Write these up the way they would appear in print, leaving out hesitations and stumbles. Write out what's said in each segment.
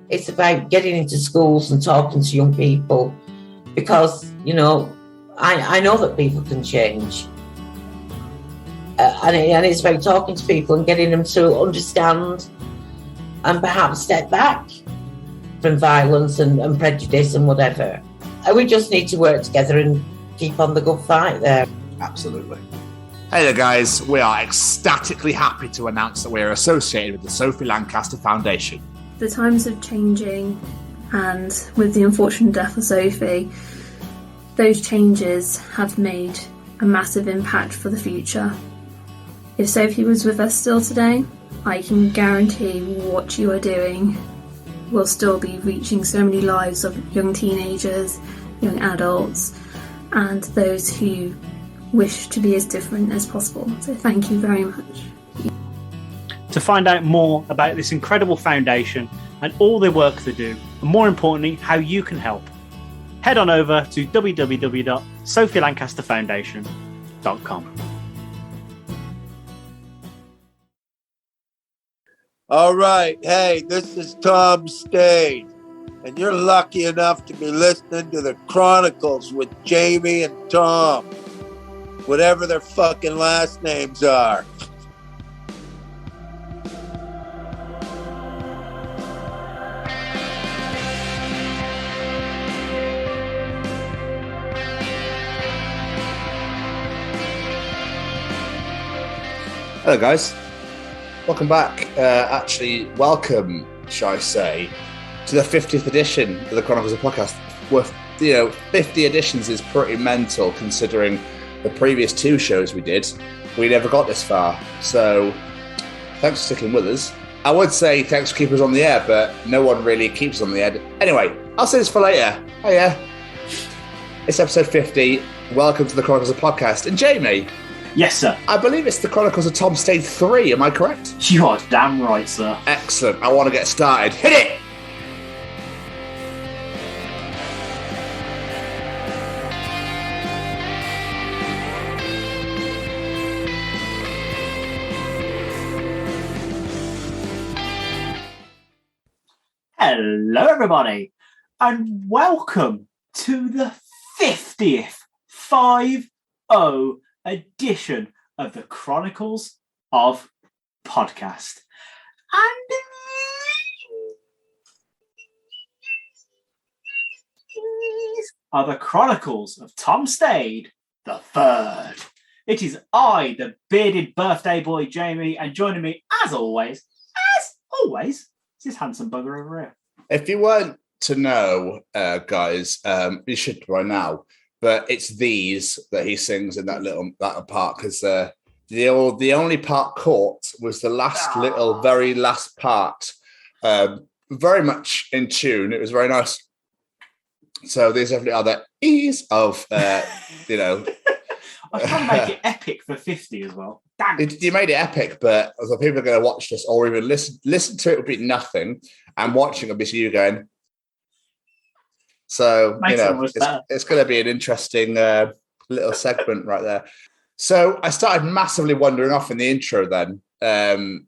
It's about getting into schools and talking to young people because, you know, I know that people can change. And it's about talking to people and getting them to understand and perhaps step back from violence and prejudice and whatever. And we just need to work together and keep on the good fight there. Absolutely. Hey there, guys. We are ecstatically happy to announce that we are associated with the Sophie Lancaster Foundation. The times are changing, and with the unfortunate death of Sophie, those changes have made a massive impact for the future. If Sophie was with us still today, I can guarantee what you are doing will still be reaching so many lives of young teenagers, young adults, and those who wish to be as different as possible. So thank you very much. To find out more about this incredible foundation and all the work they do, and more importantly, how you can help, head on over to www.sophielancasterfoundation.com. All right. Hey, this is Tom Stade, and you're lucky enough to be listening to the Chronicles with Jamie and Tom, whatever their fucking last names are. Hello, guys. Welcome back. Welcome, shall I say, to the 50th edition of the Chronicles of Podcast. With 50 editions is pretty mental considering the previous two shows we did. We never got this far. So, thanks for sticking with us. I would say thanks for keeping us on the air, but no one really keeps us on the air. Anyway, I'll say this for later. Oh yeah, it's episode 50. Welcome to the Chronicles of Podcast. And Jamie. Yes, sir. I believe it's the Chronicles of Tom Stade 3, am I correct? You are damn right, sir. Excellent. I want to get started. Hit it! Hello, everybody, and welcome to the 50th edition of the Chronicles of Podcast. And these are the Chronicles of Tom Stade the Third. It is I, the bearded birthday boy Jamie, and joining me as always, is this handsome bugger over here. If you weren't to know, guys, you should by now. But it's these that he sings in that part because the only part caught was the very last part. Very much in tune. It was very nice. So these definitely are the ease of I was trying to make it epic for 50 as well. Damn it. You made it epic, but the people are going to watch this or even listen to it would be nothing, and watching will be you going. So, it's going to be an interesting little segment right there. So I started massively wandering off in the intro then. And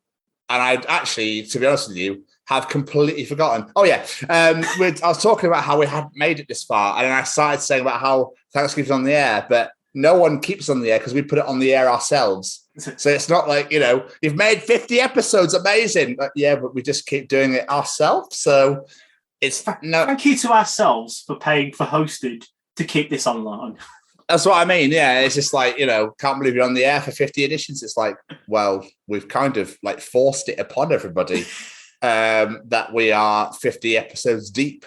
I'd actually, to be honest with you, have completely forgotten. Oh, yeah. I was talking about how we hadn't made it this far. And then I started saying about how thanks keeps on the air, but no one keeps on the air because we put it on the air ourselves. So it's not like, you've made 50 episodes. Amazing. But yeah, but we just keep doing it ourselves. So... Thank you to ourselves for paying for hosted to keep this online. That's what I mean. Yeah, it's just like, can't believe you're on the air for 50 editions. It's like, well, we've kind of like forced it upon everybody that we are 50 episodes deep.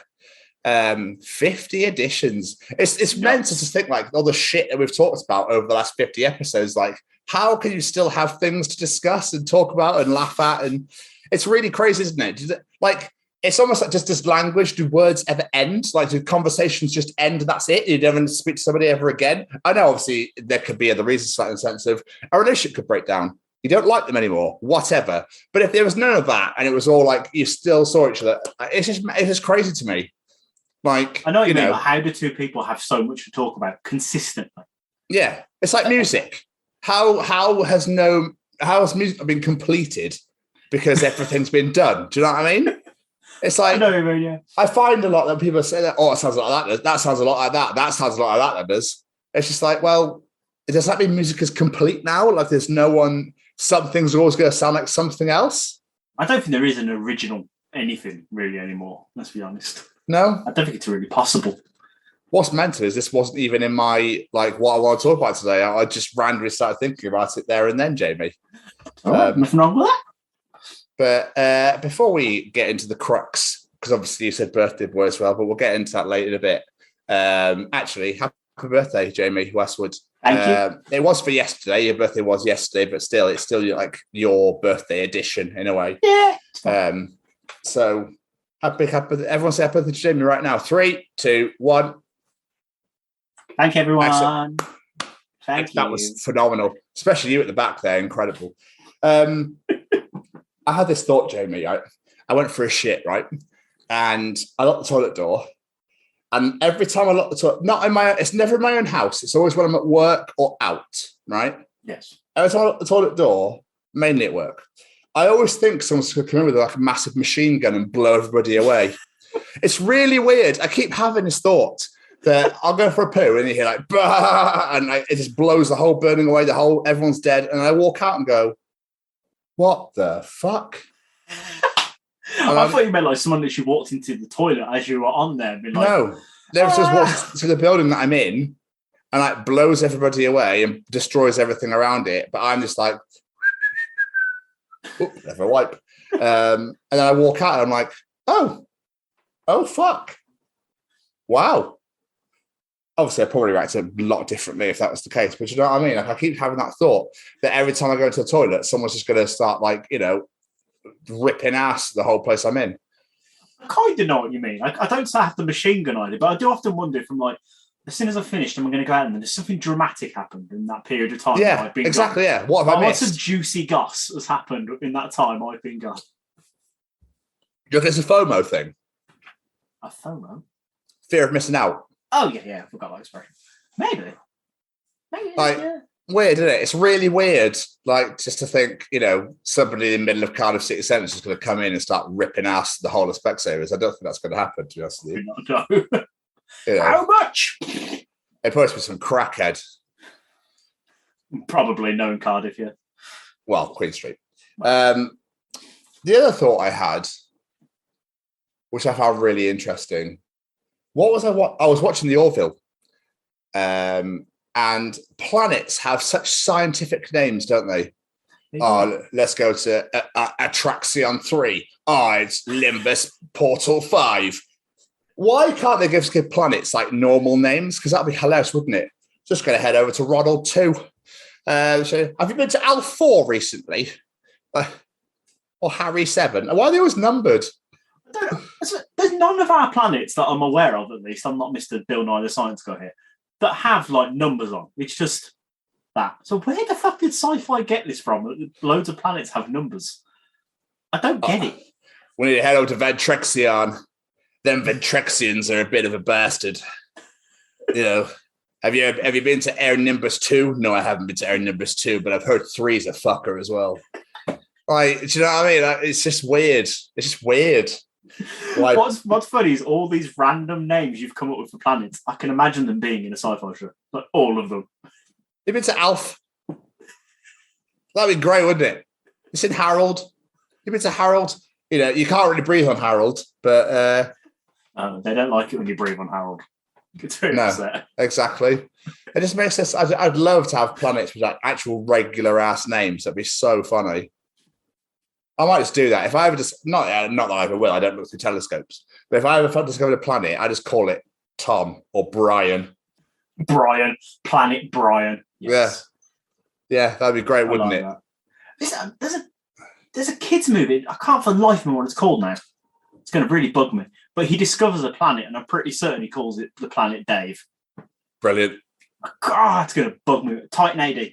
50 editions. It's meant to think like all the shit that we've talked about over the last 50 episodes. Like, how can you still have things to discuss and talk about and laugh at? And it's really crazy, isn't it? Like, it's almost like just this language. Do words ever end? Like, do conversations just end? That's it? You never speak to somebody ever again? I know, obviously, there could be other reasons, like in the sense of a relationship could break down. You don't like them anymore, whatever. But if there was none of that and it was all like you still saw each other, it's just crazy to me. Like, I know what you mean. Like, how do two people have so much to talk about consistently? Yeah, it's like music. How has music been completed because everything's been done? Do you know what I mean? It's like, I know what you mean, yeah. I find a lot that people say that, oh, it sounds like that. That sounds a lot like that. That sounds a lot like that does. It's just like, well, does that mean music is complete now? Like there's no one, something's always going to sound like something else? I don't think there is an original anything really anymore, let's be honest. No? I don't think it's really possible. What's mental is this wasn't even in my, like, what I want to talk about today. I just randomly started thinking about it there and then, Jamie. Nothing wrong with that. But before we get into the crux, because obviously you said birthday boy as well, but we'll get into that later in a bit. Actually, happy birthday, Jamie Westwood. Thank you. It was for yesterday. Your birthday was yesterday, but it's still like your birthday edition in a way. Yeah. So happy, everyone say happy birthday to Jamie right now. 3, 2, 1. Thank you, everyone. Excellent. Thank you. That was phenomenal, especially you at the back there. Incredible. I had this thought, Jamie. I went for a shit, right? And I locked the toilet door. And every time I lock the toilet, it's never in my own house. It's always when I'm at work or out, right? Yes. Every time I lock the toilet door, mainly at work, I always think someone's going to come in with like a massive machine gun and blow everybody away. It's really weird. I keep having this thought that I'll go for a poo and you hear like, bah, and like, it just blows the whole burning away, everyone's dead. And I walk out and go, what the fuck? I thought you meant like someone literally walked into the toilet as you were on there. Been like, no, there just walks to the building that I'm in and like blows everybody away and destroys everything around it. But I'm just like, never wipe. And then I walk out and I'm like, oh, fuck. Wow. Obviously, I probably react a lot differently if that was the case. But you know what I mean? Like, I keep having that thought that every time I go into the toilet, someone's just going to start like, ripping ass the whole place I'm in. I kind of know what you mean. I don't say I have the machine gun idea, but I do often wonder if I'm like, as soon as I've finished, I'm going to go out and there's something dramatic happened in that period of time. Yeah, exactly. Gone. Yeah. What have I missed? Lots of juicy goss has happened in that time I've been gone. Do you think it's a FOMO thing? A FOMO? Fear of missing out. Oh, yeah, I forgot that expression. Maybe. Like, yeah. Weird, isn't it? It's really weird, like, just to think, somebody in the middle of Cardiff City Centre is just going to come in and start ripping ass the whole of Specsavers. I don't think that's going to happen, to be honest with you. No. How much? It probably be some crackhead. Probably known Cardiff, yeah. Well, Queen Street. The other thought I had, which I found really interesting, I was watching the Orville, and planets have such scientific names, don't they? Oh, let's go to Atraxion 3. Oh, it's Limbus Portal 5. Why can't they give planets like normal names? Because that'd be hilarious, wouldn't it? Just going to head over to Ronald 2. So have you been to Al 4 recently? Or Harry 7? Why are they always numbered? There's none of our planets that I'm aware of, at least. I'm not Mr. Bill Nye the Science Guy here, that have like numbers on. It's just that. So where the fuck did sci-fi get this from? Loads of planets have numbers. I don't get it. We need to head over to Ventrexion. Them Ventrexians are a bit of a bastard. Have you been to Air Nimbus 2? No, I haven't been to Air Nimbus 2, but I've heard 3 is a fucker as well. Like, do you know what I mean? Like, it's just weird. It's just weird. Like, what's funny is all these random names you've come up with for planets. I can imagine them being in a sci-fi show, like all of them. You've been to Alf. That'd be great, wouldn't it? It's in Harold. You've been to Harold. You can't really breathe on Harold, but they don't like it when you breathe on Harold. It's very upset. Exactly. It just makes us. I'd love to have planets with like actual regular ass names. That'd be so funny. I might just do that. If I ever just, not that I ever will, I don't look through telescopes, but if I ever discovered a planet, I just call it Tom or Brian. Planet Brian. Yes. Yeah, that'd be great, wouldn't it? There's a kids movie. I can't for the life of me what it's called now. It's going to really bug me. But he discovers a planet, and I'm pretty certain he calls it the planet Dave. Brilliant. God, it's going to bug me. Titan AD.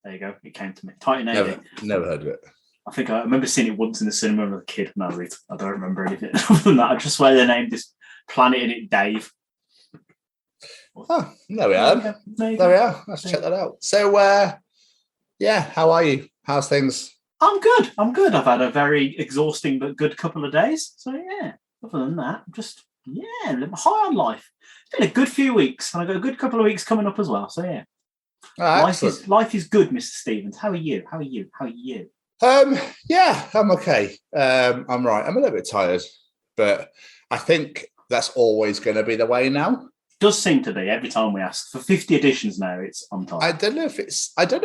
There you go. It came to me. Titan AD. Never heard of it. I remember seeing it once in the cinema when I was a kid. No, I don't remember anything other than that. I just swear they named this planet in it Dave. Oh, there we are. There we are. Let's check that out. So, how are you? How's things? I'm good. I've had a very exhausting but good couple of days. So yeah, other than that, I'm just high on life. It's been a good few weeks, and I've got a good couple of weeks coming up as well. So yeah, life is good, Mr. Stevens. How are you? Yeah, I'm okay. I'm right. I'm a little bit tired, but I think that's always going to be the way now. Does seem to be every time we ask. For 50 editions now, it's on time. I don't know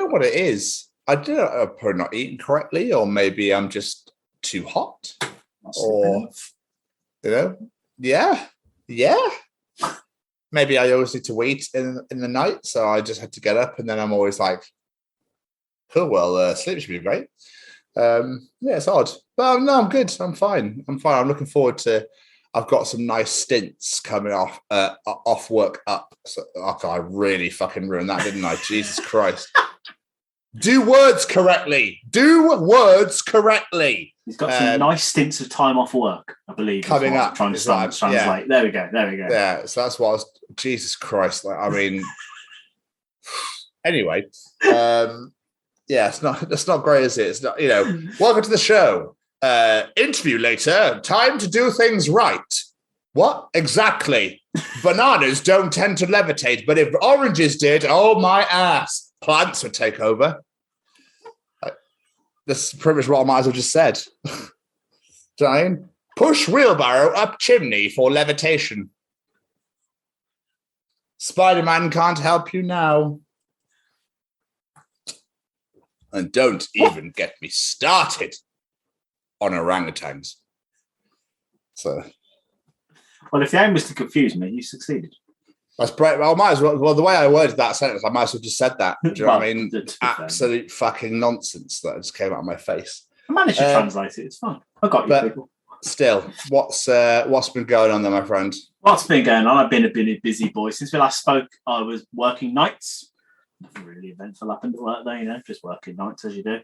what it is. I don't know, I'm probably not eating correctly, or maybe I'm just too hot. Yeah. Maybe I always need to eat in the night, so I just had to get up, and then I'm always like, oh, well, sleep should be great. It's odd. But no, I'm good. I'm fine. I'm looking forward to, I've got some nice stints coming off work up. So, I really fucking ruined that, didn't I? Jesus Christ. Do words correctly. He's got some nice stints of time off work, I believe. Coming up. Trying to translate. Yeah. There we go. Yeah, so that's what I was, Jesus Christ. Like, I mean, anyway, it's not great, is it? It's not, welcome to the show. Interview later. Time to do things right. What? Exactly. Bananas don't tend to levitate, but if oranges did, oh my ass. Plants would take over. That's pretty much what I might as well just said. Giant. Push wheelbarrow up chimney for levitation. Spider-Man can't help you now. And don't even get me started on orangutans. So, well, if the aim was to confuse me, you succeeded. That's great. Well, I might as well. Well, the way I worded that sentence, I might as well just said that. Do you know what I mean? Absolute fucking nonsense that just came out of my face. I managed to translate it. It's fine. I got you, people. Still, what's been going on there, my friend? What's been going on? I've been a busy boy since we last spoke. I was working nights. Nothing really eventful happened at work there, just working nights as you do.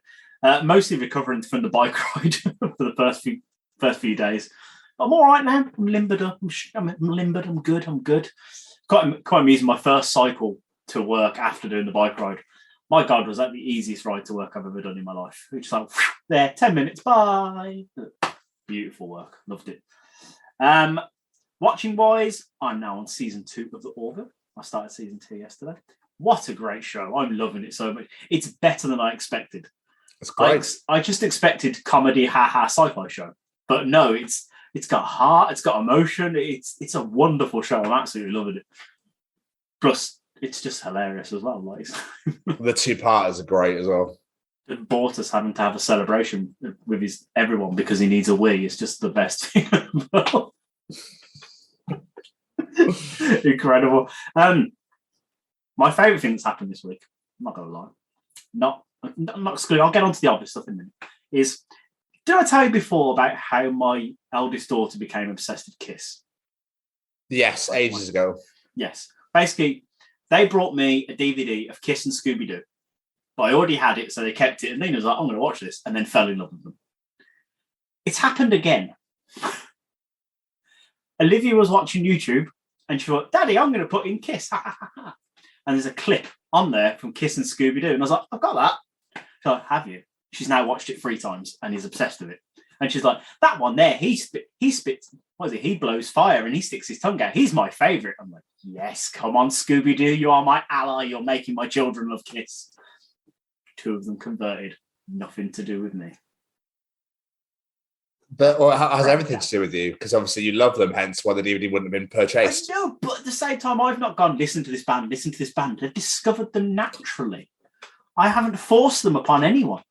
Mostly recovering from the bike ride for the first few days. I'm all right now. I'm limbered up. I'm good. Quite amusing. My first cycle to work after doing the bike ride. My God, was that the easiest ride to work I've ever done in my life? Just like, there, 10 minutes, bye. Beautiful work. Loved it. Watching wise, I'm now on season 2 of The Orville. I started season 2 yesterday. What a great show. I'm loving it so much. It's better than I expected. It's great. I just expected comedy, sci-fi show. But no, it's got heart, it's got emotion. It's a wonderful show. I'm absolutely loving it. Plus, it's just hilarious as well. Like the 2-parters are great as well. Bortus having to have a celebration with everyone because he needs a wee. It's just the best thing. Incredible. My favourite thing that's happened this week, I'm not going to lie, I'm not excluding, I'll get on to the obvious stuff in a minute, is, did I tell you before about how my eldest daughter became obsessed with Kiss? Yes, ages ago. Yes. Basically, they brought me a DVD of Kiss and Scooby-Doo. But I already had it, so they kept it. And Nina was like, I'm going to watch this, and then fell in love with them. It's happened again. Olivia was watching YouTube, and she thought, Daddy, I'm going to put in Kiss. And there's a clip on there from Kiss and Scooby-Doo. And I was like, I've got that. She's like, have you? She's now watched it 3 times, and is obsessed with it. And she's like, that one there, he spits, what is it? He blows fire, and he sticks his tongue out. He's my favourite. I'm like, yes, come on, Scooby-Doo. You are my ally. You're making my children love Kiss. 2 of them converted. Nothing to do with me. But it has everything to do with you, because obviously you love them, hence why the DVD wouldn't have been purchased. I know, but at the same time, I've not gone, listen to this band. They've discovered them naturally. I haven't forced them upon anyone.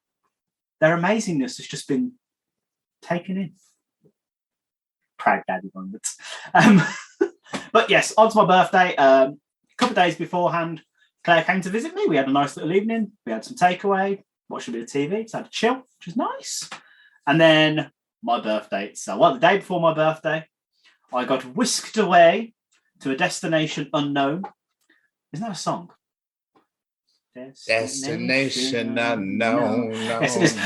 Their amazingness has just been taken in. Proud daddy moments. But yes, on to my birthday. A couple of days beforehand, Claire came to visit me. We had a nice little evening. We had some takeaway, watched a bit of TV, just had a chill, which was nice. And then my birthday. So, the day before my birthday, I got whisked away to a destination unknown. Isn't that a song? Destination unknown. Yes, it is.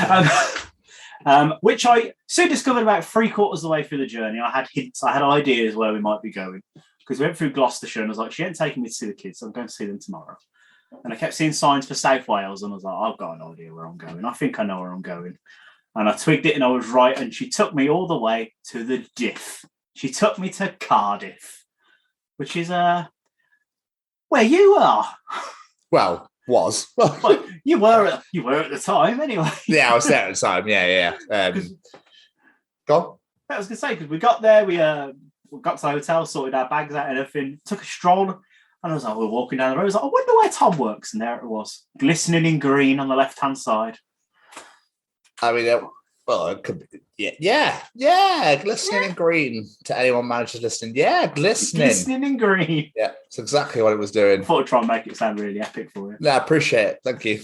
Which I soon discovered about 3/4 of the way through the journey. I had hints, I had ideas where we might be going. Because we went through Gloucestershire and I was like, she ain't taking me to see the kids, so I'm going to see them tomorrow. And I kept seeing signs for South Wales, and I was like, I've got an idea where I'm going. I think I know where I'm going. And I twigged it, and I was right. And she took me all the way to the diff. She took me to Cardiff, which is where you are. Well, was. Well, you were at the time, anyway. Yeah, I was there at the time. Yeah. Go on. I was going to say, because we got there, we got to the hotel, sorted our bags out and everything, took a stroll, and I was like, we're walking down the road. I was like, I wonder where Tom works. And there it was, glistening in green on the left-hand side. I mean, it could be, yeah, glistening in green. To anyone managers listening, yeah, glistening in green. Yeah, it's exactly what it was doing. I thought I'd try and make it sound really epic for you. No, I appreciate it. Thank you.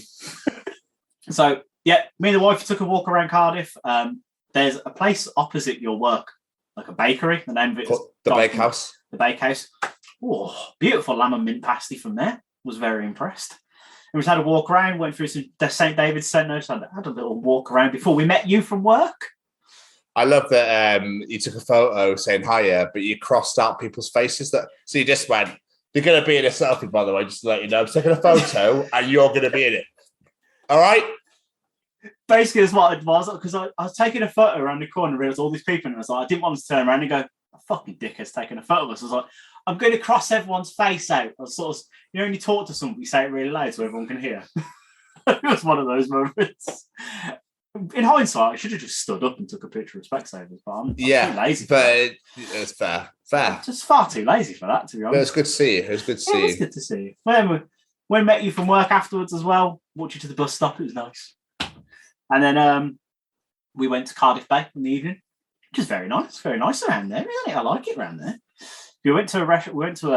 So, yeah, me and the wife took a walk around Cardiff. There's a place opposite your work, like a bakery. The name of it is the Bakehouse. The Bakehouse. Oh, beautiful lamb and mint pasty from there. Was very impressed. And we just had a walk around, went through some St. David's Centre, so I had a little walk around before we met you from work. I love that you took a photo saying hiya, but you crossed out people's faces. So you just went, you're going to be in a selfie, by the way, just to let you know. I'm taking a photo and you're going to be in it. All right? Basically, that's what it was, because I was taking a photo around the corner and realised all these people, and I was like, I didn't want to turn around and go, a fucking dickhead's taking a photo of us. I was like, I'm going to cross everyone's face out. I was sort of, when you talk to somebody, you say it really loud so everyone can hear. It was one of those moments. In hindsight, I should have just stood up and took a picture of Specsavers, but I'm too lazy. But it's fair. Just far too lazy for that, to be honest. But it's good to see you. It was good to see you. It was good to see you. When we met you from work afterwards as well, walked you to the bus stop. It was nice. And then we went to Cardiff Bay in the evening, which is very nice around there, isn't it? I like it around there. We went to a restaurant. We went to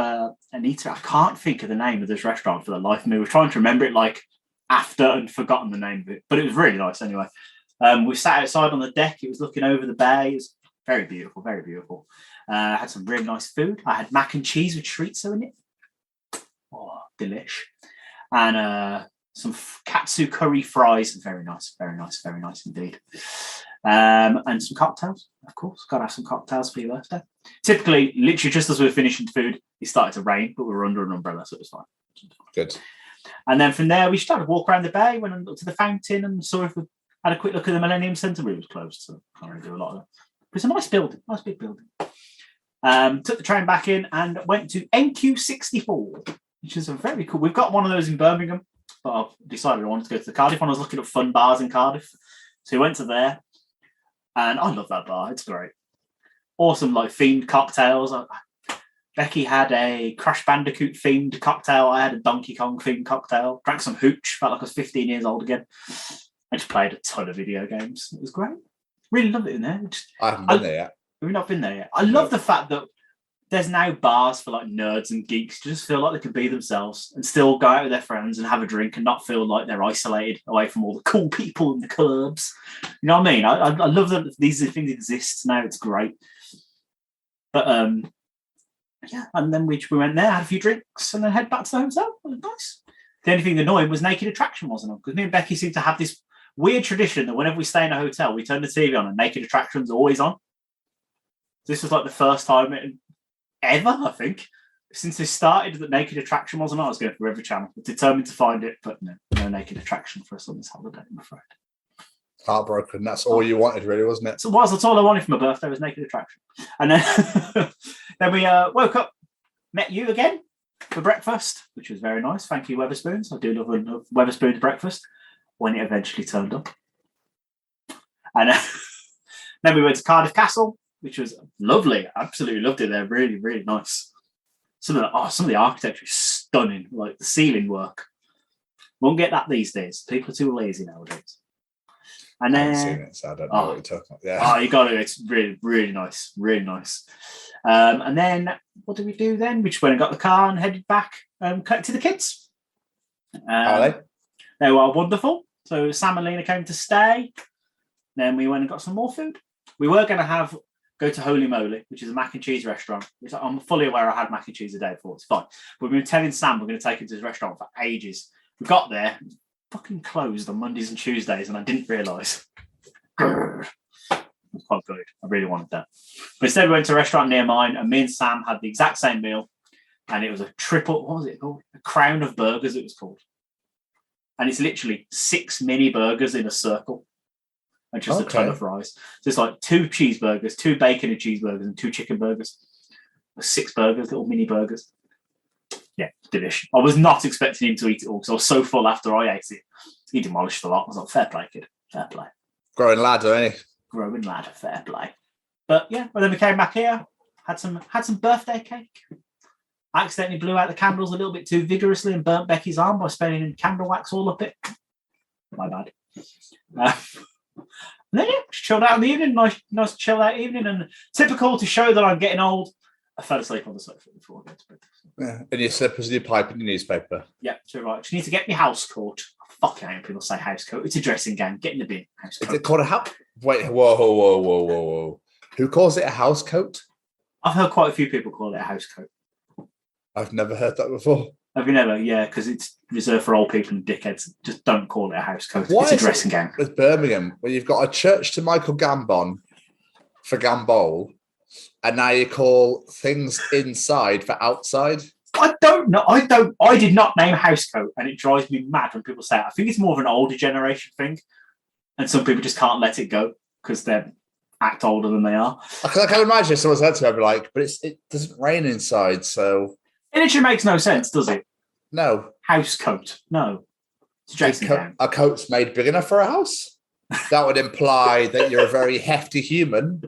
an eatery. I can't think of the name of this restaurant for the life of me. We were trying to remember it like after and forgotten the name of it, but it was really nice anyway. We sat outside on the deck. It was looking over the bay. It was very beautiful, very beautiful. Had some really nice food. I had mac and cheese with chorizo in it. Oh, delish. And some katsu curry fries. Very nice indeed. And some cocktails, of course. Got to have some cocktails for your birthday. Typically, literally just as we were finishing food, it started to rain, but we were under an umbrella, so it was fine. Good. And then from there, we started to walk around the bay, went and looked to the fountain, and saw if we had a quick look at the Millennium Centre. It was closed, so can't really do a lot of that. But it's a nice building, nice big building. Took the train back in and went to NQ64, which is a very cool. We've got one of those in Birmingham, but I've decided I wanted to go to the Cardiff one. I was looking at fun bars in Cardiff, so we went to there. And I love that bar. It's great. Awesome, like themed cocktails. Becky had a Crash Bandicoot themed cocktail. I had a Donkey Kong themed cocktail. Drank some hooch. Felt like I was 15 years old again. I just played a ton of video games. It was great. Really love it in there. I haven't been there yet. We've not been there yet. I love the fact that there's now bars for like nerds and geeks to just feel like they can be themselves and still go out with their friends and have a drink and not feel like they're isolated away from all the cool people in the clubs. You know what I mean? I love that these things exist now. It's great. But yeah, and then we went there, had a few drinks, and then head back to the hotel. It was nice. The only thing annoying was Naked Attraction wasn't on, because me and Becky seem to have this weird tradition that whenever we stay in a hotel, we turn the TV on and Naked Attraction's always on. This was like the first time ever, I think, since they started that Naked Attraction wasn't on. I was going through every channel, determined to find it, but no Naked Attraction for us on this holiday, I'm afraid. Heartbroken. That's all you wanted, really, wasn't it? So that's all I wanted for my birthday was Naked Attraction. And then then we woke up, met you again for breakfast, which was very nice. Thank you, Weatherspoons. I do love a Weatherspoons breakfast when it eventually turned up. And then we went to Cardiff Castle, which was lovely. Absolutely loved it there. Really, really nice. Some of the architecture is stunning, like the ceiling work. Won't get that these days. People are too lazy nowadays. And then, I haven't seen it, so I don't know what you're talking about. Yeah. You got it. It's really, really nice. Really nice. And then what did we do then? We just went and got the car and headed back and collected the kids. How are they? They were wonderful. So Sam and Lena came to stay. Then we went and got some more food. We were going to go to Holy Moly, which is a mac and cheese restaurant. I'm fully aware I had mac and cheese a day before. It's fine. But we've been telling Sam we're going to take him to this restaurant for ages. We got there, fucking closed on Mondays and Tuesdays, and I didn't realise. It was quite good. I really wanted that. But instead we went to a restaurant near mine, and me and Sam had the exact same meal. and it was a triple. What was it called? A crown of burgers. It was called, and it's literally 6 mini burgers in a circle, and just a ton of fries. So it's like 2 cheeseburgers, 2 bacon and cheeseburgers, and 2 chicken burgers. 6 burgers, little mini burgers. Yeah, delicious. I was not expecting him to eat it all because I was so full after I ate it. He demolished a lot. I was like, fair play, kid. Fair play. Growing lad, ain't he? Growing lad, fair play. But yeah, well, then we came back here, had some birthday cake. I accidentally blew out the candles a little bit too vigorously and burnt Becky's arm by spraying candle wax all up it. My bad. And then yeah, just chilled out in the evening. Nice chill out evening, and typical to show that I'm getting old. I fell asleep on the sofa before I went to bed. Yeah, and your slippers and your pipe and your newspaper. Yeah, so right. Just need to get my house coat. Fucking hate when people say house coat. It's a dressing gown. Get in the bin. House coat. Is it called a house? Wait, whoa. Who calls it a house coat? I've heard quite a few people call it a house coat. I've never heard that before. Have you never? Yeah, because it's reserved for old people and dickheads. Just don't call it a house coat. It's a dressing gown. With Birmingham, where you've got a church to Michael Gambon for Gambol, and now you call things inside for outside. I don't know. I did not name house coat, and it drives me mad when people say it. I think it's more of an older generation thing, and some people just can't let it go because they act older than they are. I can imagine if someone said to me, I'd be like, but it doesn't rain inside, so... It literally makes no sense, does it? No. House coat. No. It's dressing gown. A coat's made big enough for a house? That would imply that you're a very hefty human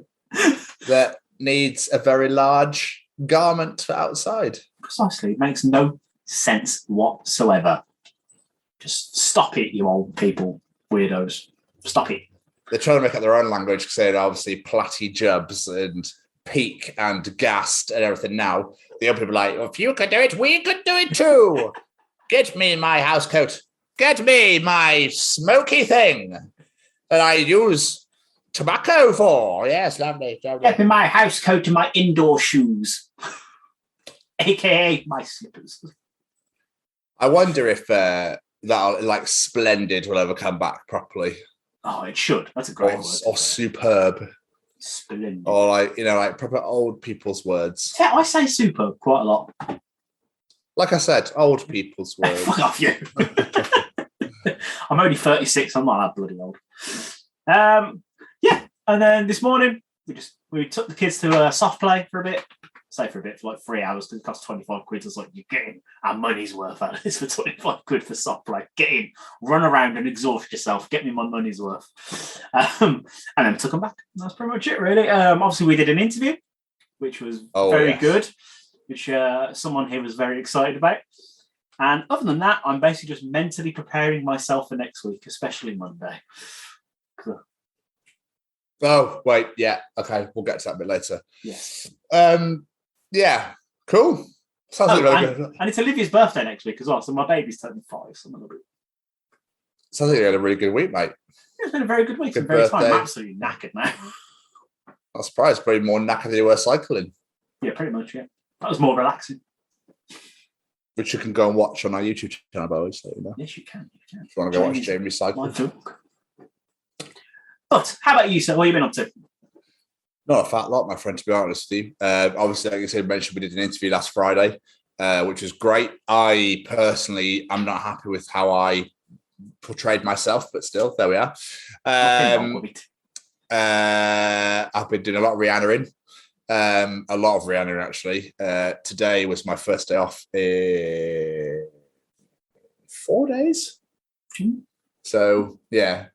that needs a very large garment for outside. Precisely. It makes no sense whatsoever. Just stop it, you old people, weirdos. Stop it. They're trying to make up their own language because they're obviously platty jubs and peak and gassed and everything now. The other people are like, if you could do it, we could do it too. Get me my house coat. Get me my smoky thing that I use tobacco for. Yes, lovely. Get me my house coat and my indoor shoes. AKA my slippers. I wonder if that like Splendid will ever come back properly. Oh, it should. That's a great word. Or superb. Splendid. Or like proper old people's words. Yeah, I say superb quite a lot. Like I said, old people's words. Fuck off you. I'm only 36. I'm not that bloody old. Yeah, and then this morning we took the kids to soft play for a bit. Say for a bit, for like 3 hours, because it cost 25 quid. I was like, you're getting our money's worth out of this for 25 quid for soft play. Get in, run around and exhaust yourself. Get me my money's worth. And then took them back. That's pretty much it, really. Obviously, we did an interview, which was very good, which someone here was very excited about. And other than that, I'm basically just mentally preparing myself for next week, especially Monday. Oh, wait, yeah. Okay, we'll get to that a bit later. Yes. Yeah, cool. Sounds like really good. And it's Olivia's birthday next week as well, so my baby's turning 5. So Sounds like you had a really good week, mate. It's been a very good week. Good very time. I'm absolutely knackered now. I'm surprised. Probably more knackered than you were cycling. Yeah, pretty much, yeah. That was more relaxing. Which you can go and watch on our YouTube channel, by the way. So, you know. Yes, you can. If you want to go watch Jamie cycle. My dog. But how about you, sir? What have you been up to? Not a fat lot, my friend, to be honest with you. Obviously, like you said, mentioned, we did an interview last Friday, which was great. I personally am not happy with how I portrayed myself, but still, there we are. I've been doing a lot of Rihanna actually. Today was my first day off in 4 days. So, yeah.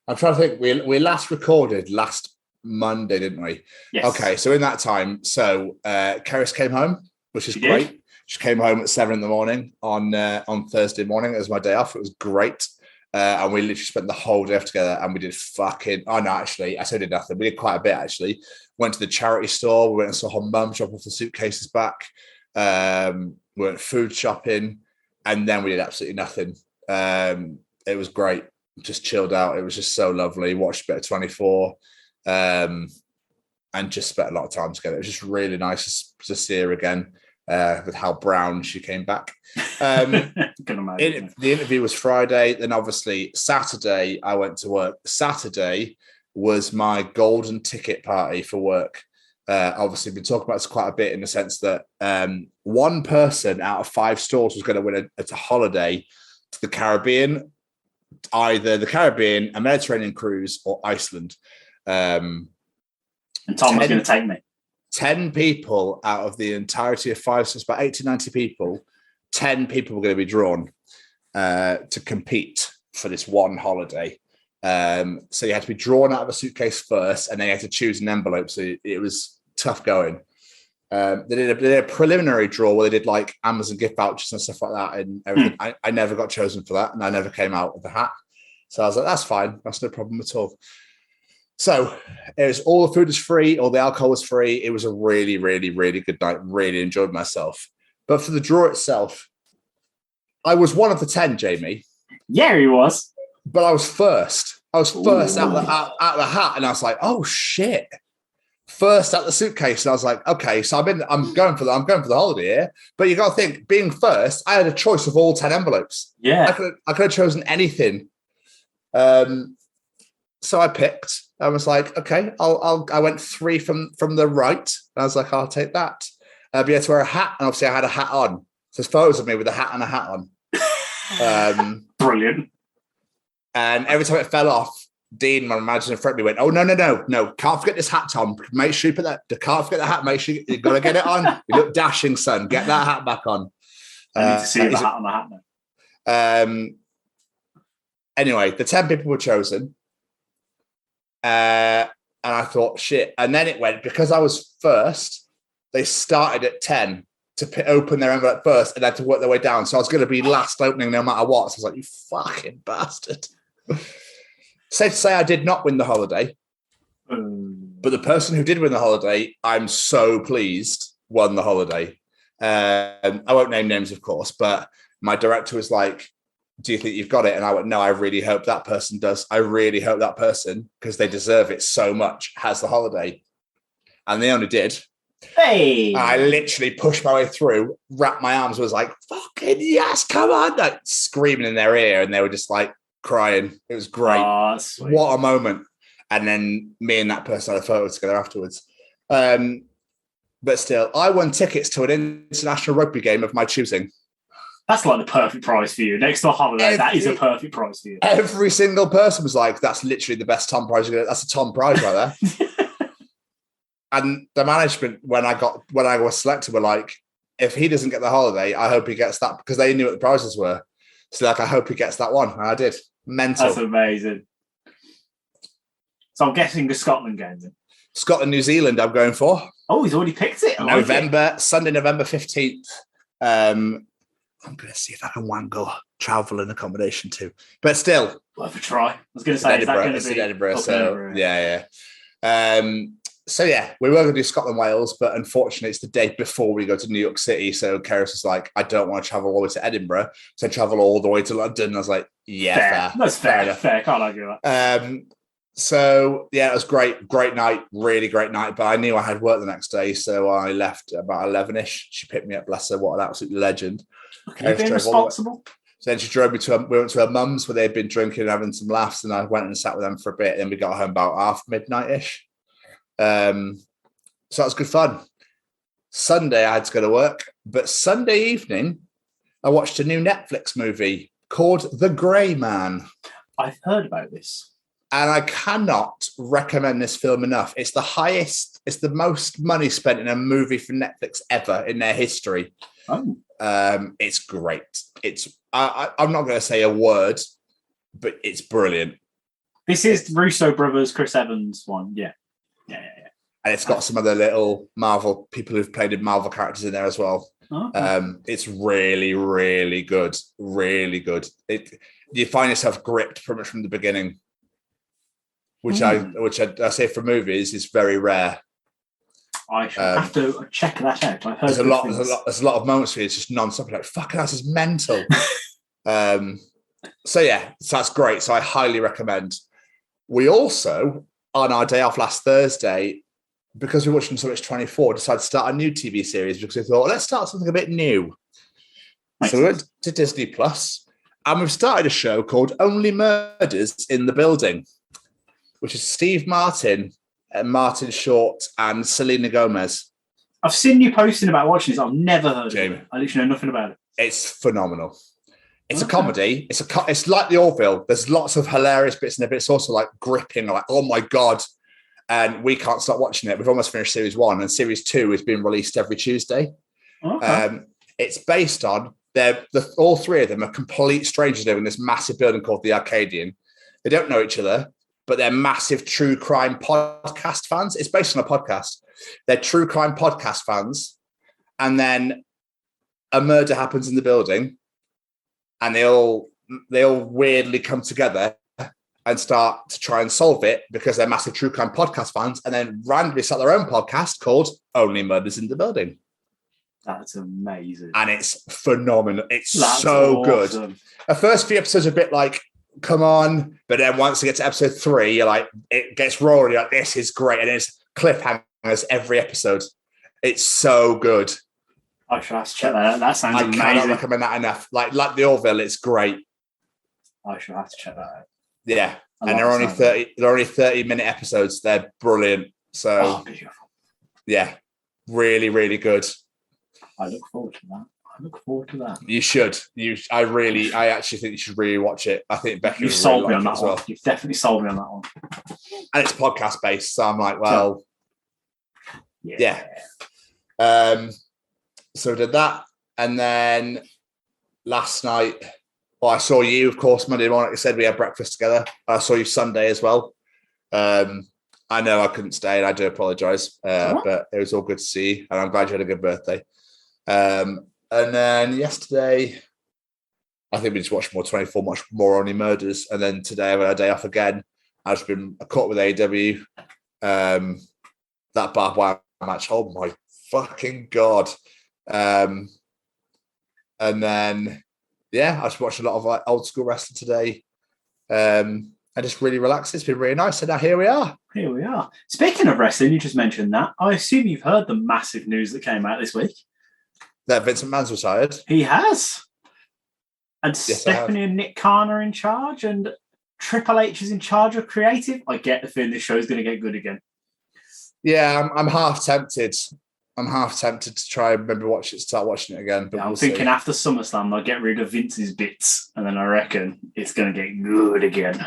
I'm trying to think. We last recorded last Monday, didn't we? Yes. Okay, so in that time, Keris came home, which is great. She came home at 7 a.m. on Thursday morning. It was my day off. It was great. And we literally spent the whole day off together, and we did I still did nothing. We did quite a bit, actually. Went to the charity store. We went and saw her mum drop off the suitcases back. We went food shopping, and then we did absolutely nothing. It was great. Just chilled out. It was just so lovely. Watched a bit of 24. And just spent a lot of time together. It was just really nice to see her again, with how brown she came back. The interview was Friday. Then obviously Saturday I went to work. Saturday was my golden ticket party for work. obviously been talking about this quite a bit in the sense that one person out of 5 stores was going to win a holiday to the Caribbean, either the Caribbean, a Mediterranean cruise, or Iceland. And Tom was going to take me. 10 people out of the entirety of 5, so it's about 80, 90 people, 10 people were going to be drawn to compete for this one holiday. So you had to be drawn out of a suitcase first, and then you had to choose an envelope. So it was tough going. They did a preliminary draw where they did like Amazon gift vouchers and stuff like that and everything. I never got chosen for that, and I never came out of the hat. So I was like, that's fine. That's no problem at all. So it was all the food was free, all the alcohol was free. It was a really, really, really good night. Really enjoyed myself. But for the draw itself, I was one of the 10, Jamie. Yeah, he was. But I was first. I was first out the hat, and I was like, "Oh shit!" First out the suitcase, and I was like, "Okay, so I'm going for the holiday here." But you got to think, being first, I had a choice of all 10 envelopes. Yeah, I could have chosen anything. So I picked. I was like, "Okay, I went 3 from the right." And I was like, "I'll take that." But you had to wear a hat, and obviously I had a hat on. So there's photos of me with a hat and a hat on. Brilliant. And every time it fell off, Dean, my manager in front of me, went, "Oh, no. Can't forget this hat, Tom. Make sure you put that. Can't forget the hat. Make sure you've got to get it on. You look dashing, son. Get that hat back on." I need to see the hat on the hat now. Anyway, the 10 people were chosen. And I thought, shit. And then it went, because I was first, they started at 10 to open their envelope first and had to work their way down. So I was going to be last opening no matter what. So I was like, you fucking bastard. Safe to say I did not win the holiday. But the person who did win the holiday, I'm so pleased, won the holiday. I won't name names, of course, but my director was like, "Do you think you've got it?" And I went, "No, I really hope that person does. I really hope that person, because they deserve it so much, has the holiday." And they only did. Hey! I literally pushed my way through, wrapped my arms, was like, "Fucking yes, come on!" Like screaming in their ear, and they were just like crying. It was great. Oh, what a moment. And then me and that person had a photo together afterwards. But still, I won tickets to an international rugby game of my choosing. That's like the perfect prize for you. Next to a holiday, that is a perfect prize for you. Every single person was like, "That's literally the best Tom prize. That's a Tom prize right there." And the management, when I was selected, were like, "If he doesn't get the holiday, I hope he gets that," because they knew what the prizes were. So like, I hope he gets that one. And I did. Mental. That's amazing. So I'm guessing the Scotland game then. Scotland, New Zealand, I'm going for. Oh, he's already picked it. Sunday, November 15th. I'm going to see if I can wangle travel and accommodation too. But still. Worth a try. I was going to say, is that going to be in Edinburgh? Edinburgh? Yeah. So yeah, we were going to do Scotland, Wales, but unfortunately it's the day before we go to New York City. So Keris was like, "I don't want to travel all the way to Edinburgh, so travel all the way to London." And I was like, "Yeah, fair. That's fair. Can't argue that." So yeah, it was great night, really great night. But I knew I had work the next day, so I left about 11ish. She picked me up, bless her, what an absolute legend. Being responsible. So then she drove me we went to her mum's where they'd been drinking and having some laughs, and I went and sat with them for a bit. And then we got home about midnight-ish. So that was good fun. Sunday I had to go to work, but Sunday evening I watched a new Netflix movie called The Grey Man. I've heard about this. And I cannot recommend this film enough. It's the most money spent in a movie for Netflix ever in their history. Oh. It's great. I'm not going to say a word, but it's brilliant. This is Russo brothers, Chris Evans one. Yeah. And it's got some other little Marvel people who've played in Marvel characters in there as well. Okay. It's really, really good. Really good. You find yourself gripped pretty much from the beginning, which I say for movies is very rare. I should have to check that out. I've heard there's a lot of moments where it's just non-stop. Like, fucking this is mental. So that's great. So I highly recommend. We also, on our day off last Thursday, because we're watching so much 24, decided to start a new TV series because we thought, let's start something a bit new. So we went to Disney Plus, and we've started a show called Only Murders in the Building, which is Steve Martin Martin Short, and Selena Gomez. I've seen you posting about watching this. I've never heard Jamie. of it. I literally know nothing about it. It's phenomenal. It's a comedy. It's like The Orville. There's lots of hilarious bits in it, but it's also like gripping, like, oh my God. And we can't stop watching it. We've almost finished series 1, and series 2 is being released every Tuesday. Okay. It's based on, all three of them are complete strangers living in this massive building called the Arcadian. They don't know each other, but they're massive true crime podcast fans. It's based on a podcast. They're true crime podcast fans. And then a murder happens in the building, and they all weirdly come together and start to try and solve it because they're massive true crime podcast fans, and then randomly start their own podcast called Only Murders in the Building. That's amazing. And it's phenomenal. That's awesome. Good. The first few episodes are a bit like, come on. But then once you get to episode 3, you're like, it gets rolling. You're like, this is great. And it's cliffhangers every episode. It's so good. I should have to check that out. That sounds amazing. I cannot recommend that enough. Like The Orville, it's great. I should have to check that out. Yeah. And they're only 30-minute episodes. They're brilliant. So beautiful. Yeah. Really, really good. I look forward to that. You should. I actually think you should really watch it. I think Becky. You've sold me on that as well. one. You've definitely sold me on that one. And it's podcast based, so I'm like, well, yeah. So we did that, and then last night, I saw you, of course, Monday morning. Like I said, we had breakfast together. I saw you Sunday as well. I know I couldn't stay, and I do apologise, but it was all good to see you, and I'm glad you had a good birthday. And then yesterday, I think we just watched more 24, much more Only Murders. And then today, I've had a day off again. I've just been caught with AEW. That barbed wire match, oh my fucking God. And then, I just watched a lot of like old school wrestling today. I just really relaxed. It's been really nice. So now here we are. Here we are. Speaking of wrestling, you just mentioned that. I assume you've heard the massive news that came out this week. That Vincent Mann's retired. He has. And Yes, Stephanie and Nick Khan are in charge, and Triple H is in charge of creative. I get the feeling this show is going to get good again. Yeah, I'm half tempted. I'm half tempted to try and start watching it again. But I'm thinking after SummerSlam, they'll get rid of Vince's bits, and then I reckon it's going to get good again.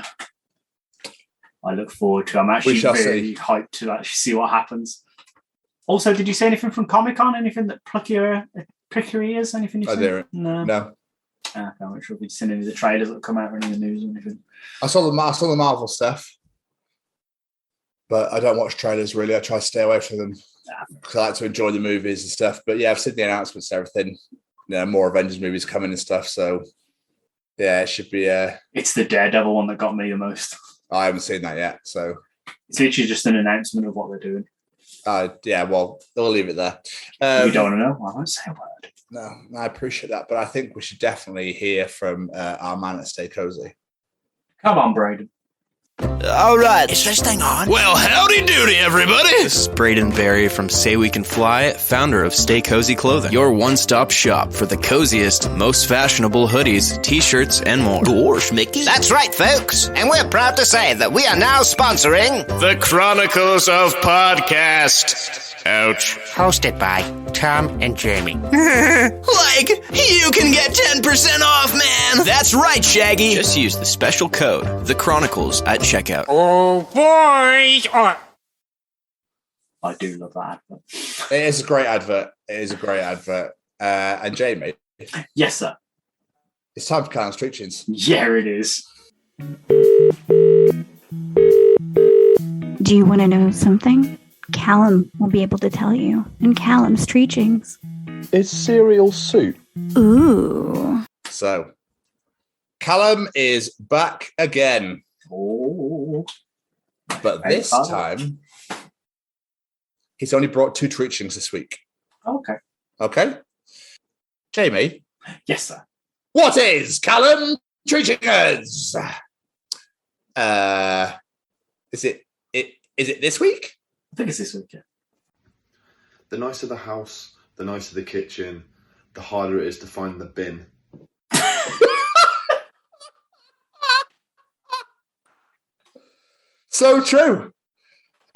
I look forward to it. I'm actually really hyped to actually see what happens. Also, did you see anything from Comic-Con? Anything that prick your ears? Anything you I see? didn't. No. I'm not sure if you've seen any of the trailers that come out or any of the news or anything. I saw the Marvel stuff, but I don't watch trailers really. I try to stay away from them because I like to enjoy the movies and stuff. But yeah, I've seen the announcements and everything. More Avengers movies coming and stuff. So yeah, it should be. It's the Daredevil one that got me the most. I haven't seen that yet, so it's literally just an announcement of what they're doing. Yeah, well, we'll leave it there. You don't want to know? I won't say a word. No, I appreciate that, but I think we should definitely hear from our man at Stay Cozy. Come on, Braden. All right. Is this thing on? Well, howdy doody, everybody. This is Braden Berry from Say We Can Fly, founder of Stay Cozy Clothing, your one-stop shop for the coziest, most fashionable hoodies, t-shirts, and more. Gosh, Mickey. That's right, folks. And we're proud to say that we are now sponsoring the Chronicles of Podcast. Ouch. Hosted by Tom and Jamie. Like, you can get 10% off, man. That's right, Shaggy. Just use the special code, The Chronicles, at checkout. Oh, boys. I do love that advert. It is a great advert. And Jamie. Yes, sir. It's time for Callum's Treachings. Yeah, it is. Do you want to know something? Callum will be able to tell you in Callum's Treachings. Is cereal soup? Ooh. So, Callum is back again. Oh. But this time, he's only brought 2 Treachings this week. Okay? Jamie? Yes, sir. What is Callum Treachings? Is it this week? I think it's this week, yeah. The nicer the house, the nicer the kitchen, the harder it is to find the bin. So true.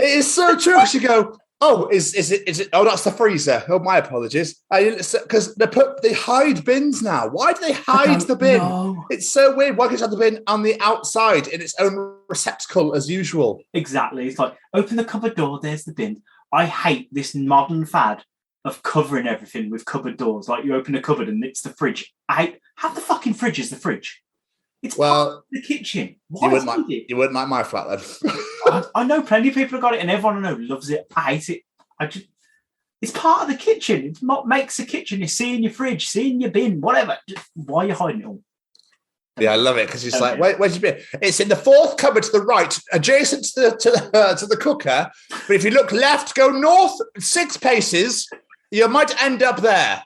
It is so true. Because you go, oh, is it? Oh, that's the freezer. Oh, my apologies. Because they hide bins now. Why do they hide the bin? No. It's so weird. Why can't you have the bin on the outside in its own receptacle as usual? Exactly. It's like, open the cupboard door, there's the bin. I hate this modern fad of covering everything with cupboard doors. Like you open a cupboard and it's the fridge. Half the fucking fridge is the fridge. It's part of the kitchen. You wouldn't like my flat then. I know plenty of people have got it and everyone I know loves it. I hate it. It's part of the kitchen. It's what makes the kitchen. You see in your fridge, see in your bin, whatever. Why are you hiding it all? Yeah, I love it because it's like, where's your bin? It's in the fourth cupboard to the right, adjacent to the cooker. But if you look left, go north 6 paces, you might end up there.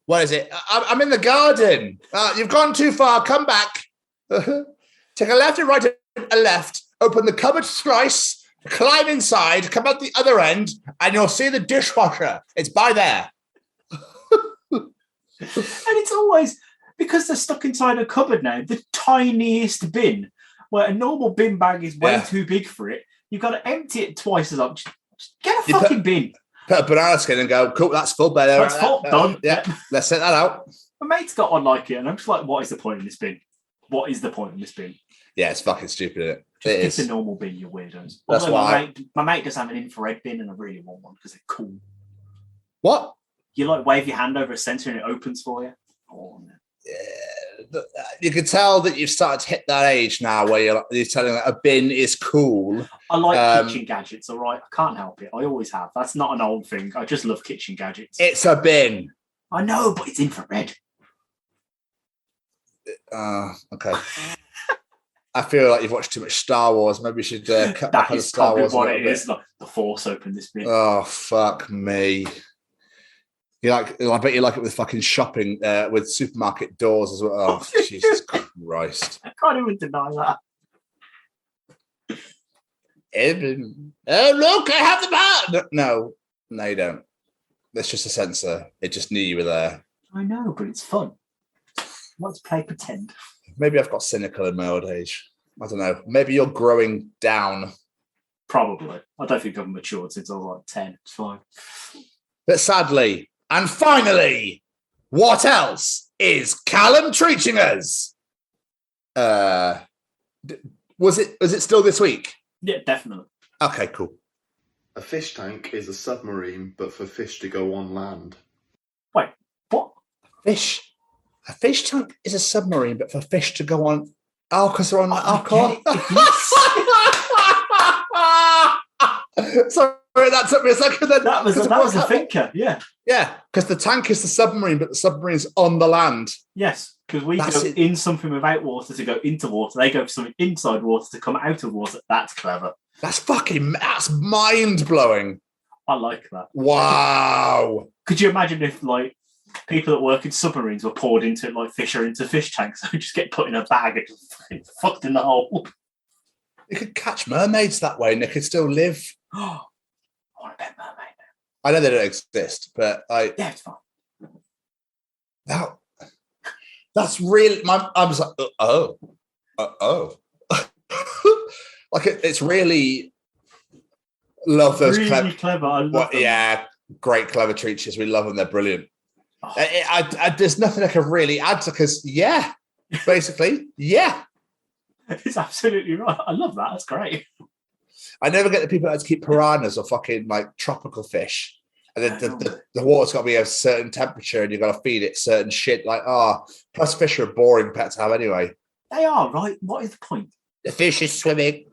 What is it? I'm in the garden. You've gone too far. Come back. Take a left and right and a left. Open the cupboard slice. Climb inside. Come out the other end, and you'll see the dishwasher. It's by there. And it's always because they're stuck inside a cupboard now. The tiniest bin, where a normal bin bag is way too big for it. You've got to empty it twice as long. Just get a fucking bin. Put a banana skin and go, cool, that's full. That's full, done. Yeah, let's set that out. My mate's got one like it, and I'm just like, what is the point in this bin? What is the point in this bin? Yeah, it's fucking stupid, isn't it? Just get a normal bin, you weirdos. That's why my mate does have an infrared bin, and I really want one because they're cool. What? You like wave your hand over a sensor and it opens for you? Oh, no. Yeah, you can tell that you've started to hit that age now where you're telling that a bin is cool. I like kitchen gadgets, all right? I can't help it. I always have. That's not an old thing. I just love kitchen gadgets. It's a bin. I know, but it's infrared. Okay. I feel like you've watched too much Star Wars. Maybe you should cut back on the Star Wars. What it is. Like the Force opened this bin. Oh, fuck me. I bet you like it with fucking shopping, with supermarket doors as well. Oh, Jesus Christ. I can't even deny that. Oh, look, I have the bar. No, you don't. That's just a sensor. It just knew you were there. I know, but it's fun. Let's play pretend. Maybe I've got cynical in my old age. I don't know. Maybe you're growing down. Probably. I don't think I've matured since I was like 10. It's fine. But sadly, and finally, what else is Callum treaching us? Was it still this week? Yeah, definitely. Okay, cool. A fish tank is a submarine, but for fish to go on land. Wait, what? A fish tank is a submarine, but for fish to go on. Oh, because they're on alcohol. Sorry, that took me a second. Then that was a thinker. Yeah, yeah, because the tank is the submarine, but the submarine's on the land. Yes, because we go in something without water to go into water. They go for something inside water to come out of water. That's clever. That's mind blowing. I like that. Wow. Could you imagine if like people that work in submarines were poured into it like fish are into fish tanks? They just get put in a bag and just fucking fucked in the hole. You could catch mermaids that way and they could still live. I want a pet mermaid now. I know they don't exist, but yeah, it's fine. That's really. I was like, oh. Like it's really love those really clever. I love them. Yeah, great clever treaches. We love them. They're brilliant. Oh. There's nothing I can really add to because basically, yeah. It's absolutely right. I love that. That's great. I never get the people that keep piranhas or fucking like tropical fish. And then the water's got to be a certain temperature and you've got to feed it certain shit. Like, plus fish are a boring pet to have anyway. They are, right? What is the point? The fish is swimming.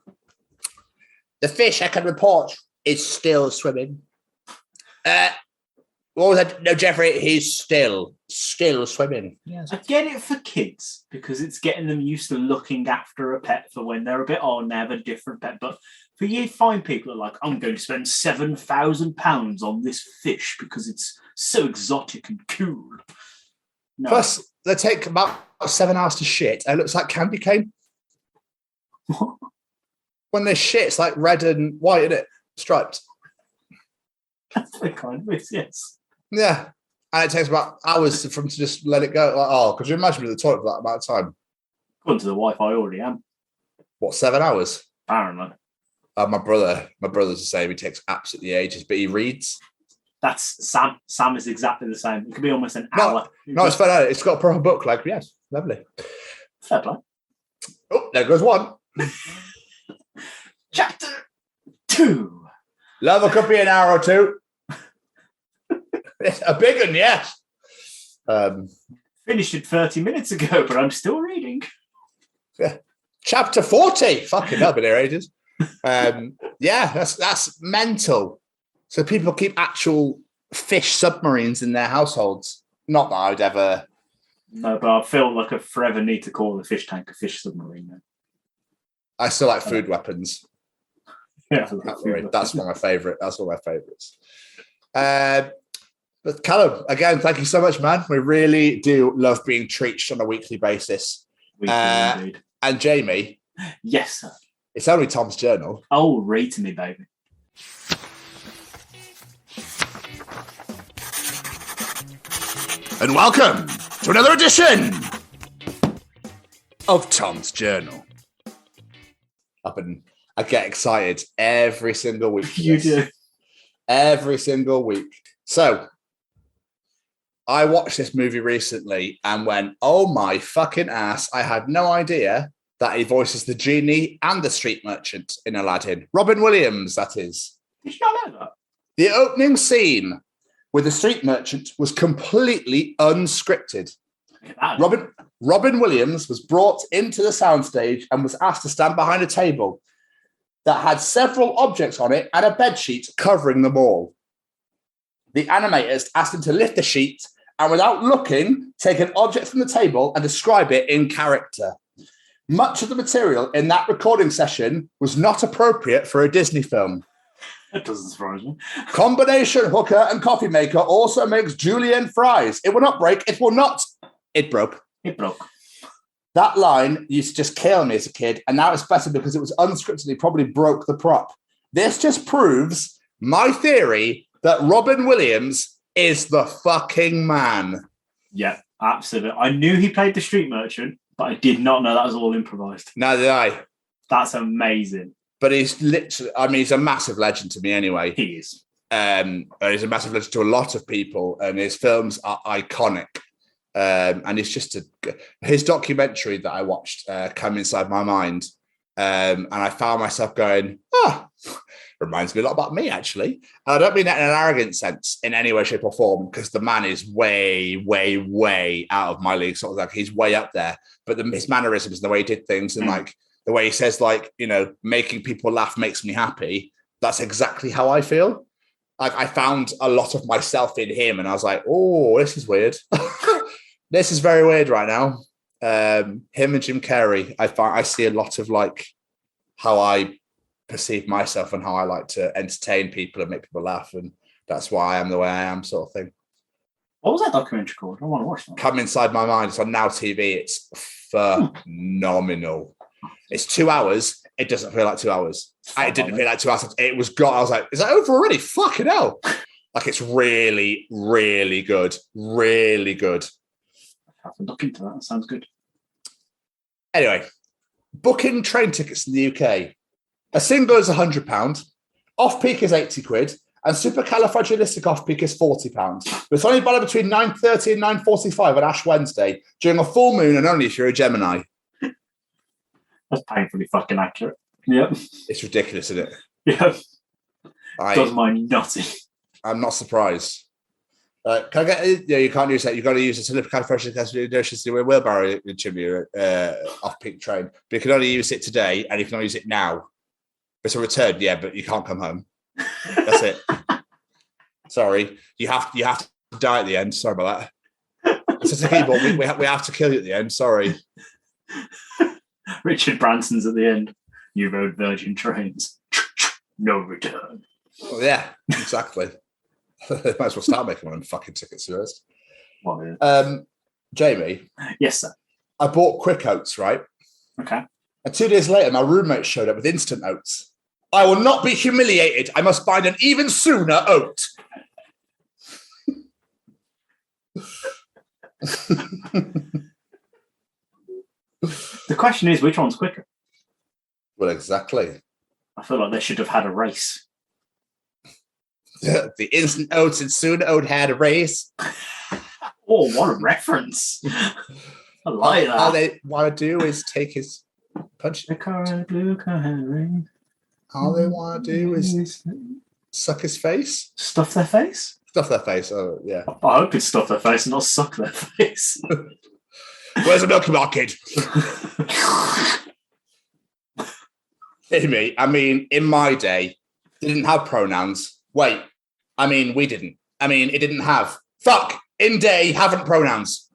The fish, I can report, is still swimming. What was that? No, Jeffrey, he's still swimming. Yes. I get it for kids because it's getting them used to looking after a pet for when they're a bit old and they have a different pet. But for you fine people that are like, I'm going to spend £7,000 on this fish because it's so exotic and cool. No. Plus, they take about 7 hours to shit. It looks like candy cane. What? When they shit, it's like red and white, isn't it? Striped. That's the kind of it, yes. Yeah. And it takes about hours to just let it go. Like, could you imagine being in the toilet for that amount of time? Going to the wife, I already am. What, 7 hours? Apparently. My brother's the same. He takes absolutely ages, but he reads. That's Sam. Sam is exactly the same. It could be almost an hour. No, it's fair. It's got a proper book. Like, yes, lovely. Fair play. Oh, there goes one. Chapter 2. Love could be an hour or two. A big one, yes. Finished it 30 minutes ago, but I'm still reading. Yeah. Chapter 40. Fucking hell, been here ages. Yeah, that's mental. So people keep actual fish submarines in their households. Not that I would ever. No, but I feel like I forever need to call the fish tank a fish submarine now. I still like food weapons. Yeah, that's one of my favourite. That's one of my favourites. But Callum, again, thank you so much, man. We really do love being treached on a weekly basis. Indeed. And Jamie. Yes, sir. It's only Tom's journal. Oh, read to me, baby. And welcome to another edition of Tom's Journal. I get excited every single week. You do. Every single week. So, I watched this movie recently and went, oh my fucking ass, I had no idea that he voices the genie and the street merchant in Aladdin. Robin Williams, that is. Did you not know that? The opening scene with the street merchant was completely unscripted. Robin Williams was brought into the soundstage and was asked to stand behind a table that had several objects on it and a bed sheet covering them all. The animators asked him to lift the sheet and without looking, take an object from the table and describe it in character. Much of the material in that recording session was not appropriate for a Disney film. That doesn't surprise me. Combination hooker and coffee maker also makes julienne fries. It will not break. It will not. It broke. It broke. That line used to just kill me as a kid, and now it's better because it was unscripted. He probably broke the prop. This just proves my theory that Robin Williams is the fucking man. Yeah, absolutely. I knew he played the street merchant, but I did not know that was all improvised. Neither did I. That's amazing. But he's literally, I mean, he's a massive legend to me anyway. He is. He's a massive legend to a lot of people, and his films are iconic. And it's just his documentary that I watched, Come Inside My Mind. And I found myself going, reminds me a lot about me, actually. And I don't mean that in an arrogant sense in any way, shape, or form, because the man is way, way, way out of my league. Sort of like he's way up there. But his mannerisms, the way he did things, and like the way he says, like, you know, making people laugh makes me happy. That's exactly how I feel. Like I found a lot of myself in him, and I was like, oh, this is weird. This is very weird right now. Him and Jim Carrey, I see a lot of like how I perceive myself and how I like to entertain people and make people laugh, and that's why I am the way I am, sort of thing. What was that documentary called? I want to watch that. Come Inside My Mind. It's on Now TV. It's phenomenal. It's 2 hours. It doesn't feel like 2 hours. It didn't feel like 2 hours. It was gone. I was like, is that over already? Fucking hell. Like, it's really, really good. Really good. I have to look into that. That sounds good. Anyway, booking train tickets in the UK. A single is £100. Off-peak is 80 quid. And supercalifragilistic off-peak is £40. But it's only valid between 9:30 and 9:45 on Ash Wednesday during a full moon and only if you're a Gemini. That's painfully fucking accurate. Yep. It's ridiculous, isn't it? Yeah. Does mine nutty. I'm not surprised. Can I get? Yeah, you can't use that. You've got to use a supercalifragilistic to wheelbarrow to your off-peak train. But you can only use it today, and you can only use it now. It's a return, yeah, but you can't come home. That's it. Sorry, you have to die at the end. Sorry about that. It's a keyboard. We have to kill you at the end. Sorry. Richard Branson's at the end. You rode Virgin trains. No return. Well, yeah, exactly. Might as well start making one of them fucking tickets first. Jamie. Yes, sir. I bought Quick Oats, right? Okay. And 2 days later, my roommate showed up with Instant Oats. I will not be humiliated. I must find an even sooner oat. The question is, which one's quicker? Well, exactly. I feel like they should have had a race. The instant oats and soon oat had a race. Oh, what a reference. I like that. All they want to do is take his punch. The car, blue car. All they want to do is suck his face. Stuff their face? Stuff their face, oh, yeah. I hope it's stuff their face and not suck their face. Where's the Milky Bar kid? Amy, I mean, in my day, they didn't have pronouns. Wait, I mean, we didn't. I mean, it didn't have. Fuck, in day, haven't pronouns.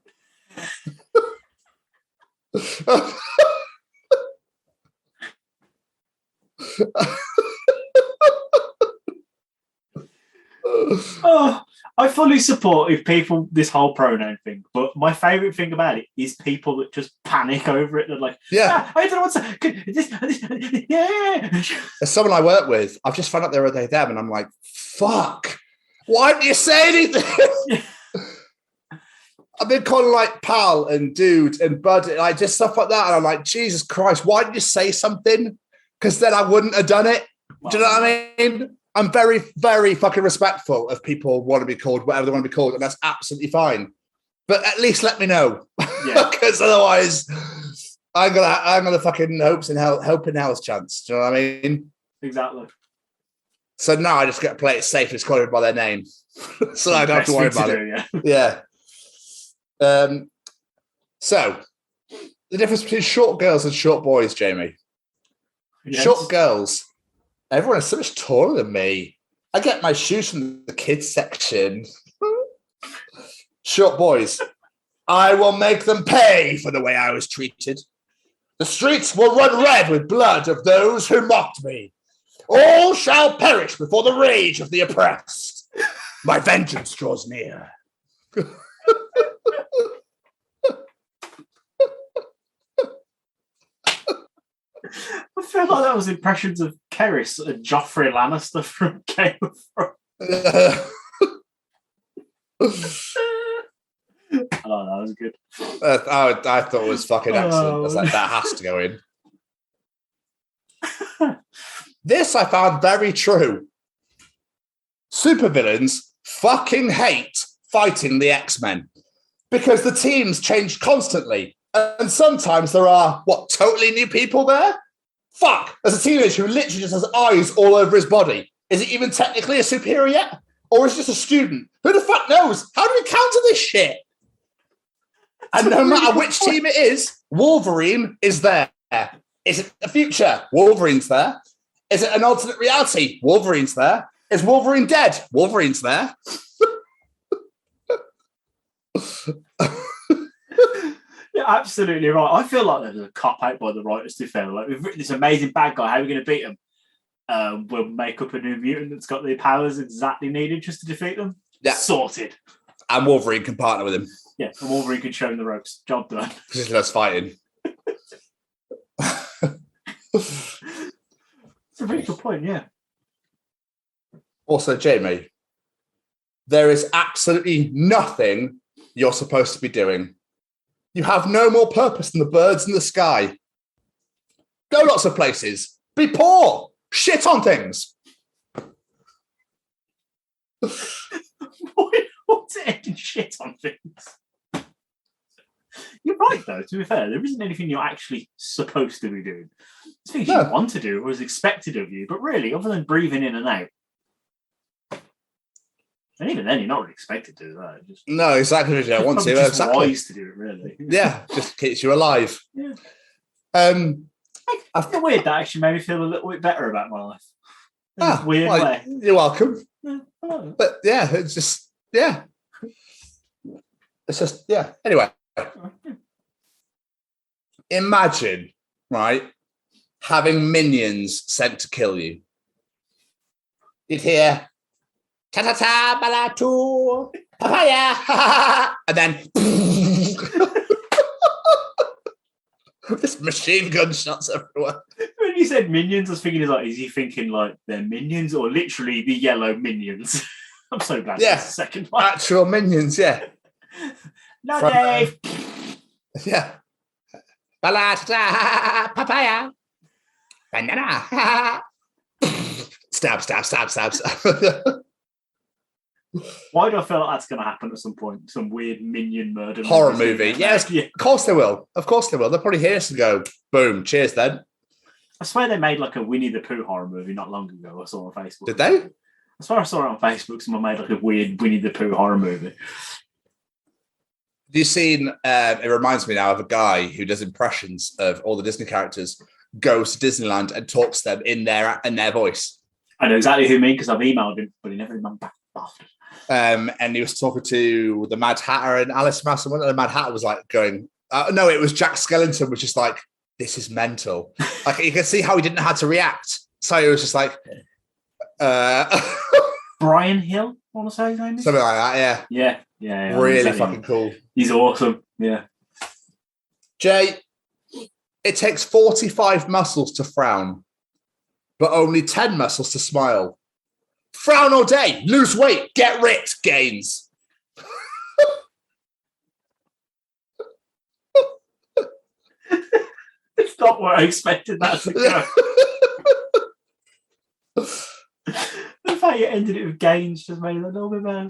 Oh, I fully support if people this whole pronoun thing, but my favourite thing about it is people that just panic over it. They're like, I don't know what's this. Yeah. There's someone I work with. I've just found out they're them, and I'm like, fuck. Why didn't you say anything? I've been calling like pal and dude and bud, like just stuff like that, and I'm like, Jesus Christ, why didn't you say something? Because then I wouldn't have done it. Do you know what I mean? I'm very, very fucking respectful of people want to be called whatever they want to be called, and that's absolutely fine. But at least let me know, because otherwise, I'm gonna fucking hope in hell's chance. Do you know what I mean? Exactly. So now I just get to play it safe and just call it by their name, so I don't have to worry about it. Yeah. So the difference between short girls and short boys, Jamie. Yes. Short girls. Everyone is so much taller than me. I get my shoes from the kids section. Short boys. I will make them pay for the way I was treated. The streets will run red with blood of those who mocked me. All shall perish before the rage of the oppressed. My vengeance draws near. I feel like that was impressions of Kerris and Joffrey Lannister from Game of Thrones. Oh, that was good. I thought it was fucking excellent. I was like, that has to go in. This I found very true. Supervillains fucking hate fighting the X-Men because the teams change constantly. And sometimes there are, totally new people there? Fuck, as a teenager who literally just has eyes all over his body. Is he even technically a superhero yet? Or is he just a student? Who the fuck knows? How do we counter this shit? And no matter which team it is, Wolverine is there. Is it the future? Wolverine's there. Is it an alternate reality? Wolverine's there. Is Wolverine dead? Wolverine's there. You're absolutely right. I feel like there's a cop-out by the writers to fail. Like, we've written this amazing bad guy. How are we going to beat him? We'll make up a new mutant that's got the powers exactly needed just to defeat them. Yeah. Sorted. And Wolverine can partner with him. Yeah, and Wolverine can show him the ropes. Job done. Because he loves fighting. It's a very good point, yeah. Also, Jamie, there is absolutely nothing you're supposed to be doing. You have no more purpose than the birds in the sky. Go lots of places. Be poor. Shit on things. What's it in shit on things? You're right, though, to be fair. There isn't anything you're actually supposed to be doing. It's things you want to do or is expected of you, but really, other than breathing in and out, and even then, you're not really expected to do that. No, exactly. You don't want to. Just exactly. wise to do it, really. Yeah, just keeps you alive. Yeah. I feel weird. That actually made me feel a little bit better about my life. In a weird way. You're welcome. Yeah, but yeah, it's just Anyway, imagine, right, having minions sent to kill you. You'd hear ta-ta-ta, balatu, papaya, and then this machine gun shots everywhere. When you said minions, I was thinking, is he thinking like they're minions or literally the yellow minions? I'm so glad. Yeah, the second one. Actual minions. Yeah. No, Dave. Yeah. Balata, papaya, banana. Stab, stab, stab, stab, stab. Why do I feel like that's going to happen at some point? Some weird minion murder Horror movie. Yes, of course they will. Of course they will. They'll probably hear us and go, boom, cheers then. I swear they made like a Winnie the Pooh horror movie not long ago. I saw on Facebook. Did they? I swear I saw it on Facebook. Someone made like a weird Winnie the Pooh horror movie. Have you seen, it reminds me now of a guy who does impressions of all the Disney characters, goes to Disneyland and talks to them in their voice. I know exactly who you mean because I've emailed him, but he never emailed back after. And he was talking to the Mad Hatter and Alice Mouse, and the Mad Hatter was like going, no, it was Jack Skellington was just like, this is mental. Like you can see how he didn't know how to react. So he was just like, Brian Hill, I want to say his name is? Something like that, yeah. Really fucking cool. He's awesome, yeah. Jay, it takes 45 muscles to frown, but only 10 muscles to smile. Frown all day, lose weight, get ripped, gains. It's not where I expected that to go. The fact you ended it with gains just made it a little bit better.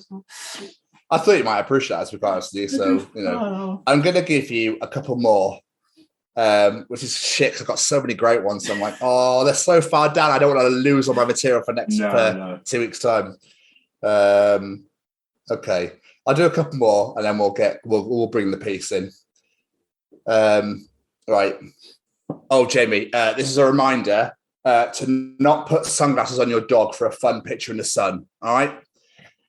I thought you might appreciate that, to be honest with you. So, I'm going to give you a couple more, which is shit because I've got so many great ones. So I'm like, oh, they're so far down. I don't want to lose all my material for next 2 weeks' time. Okay, I'll do a couple more, and then we'll bring the piece in. Right. Oh, Jamie, this is a reminder to not put sunglasses on your dog for a fun picture in the sun. All right.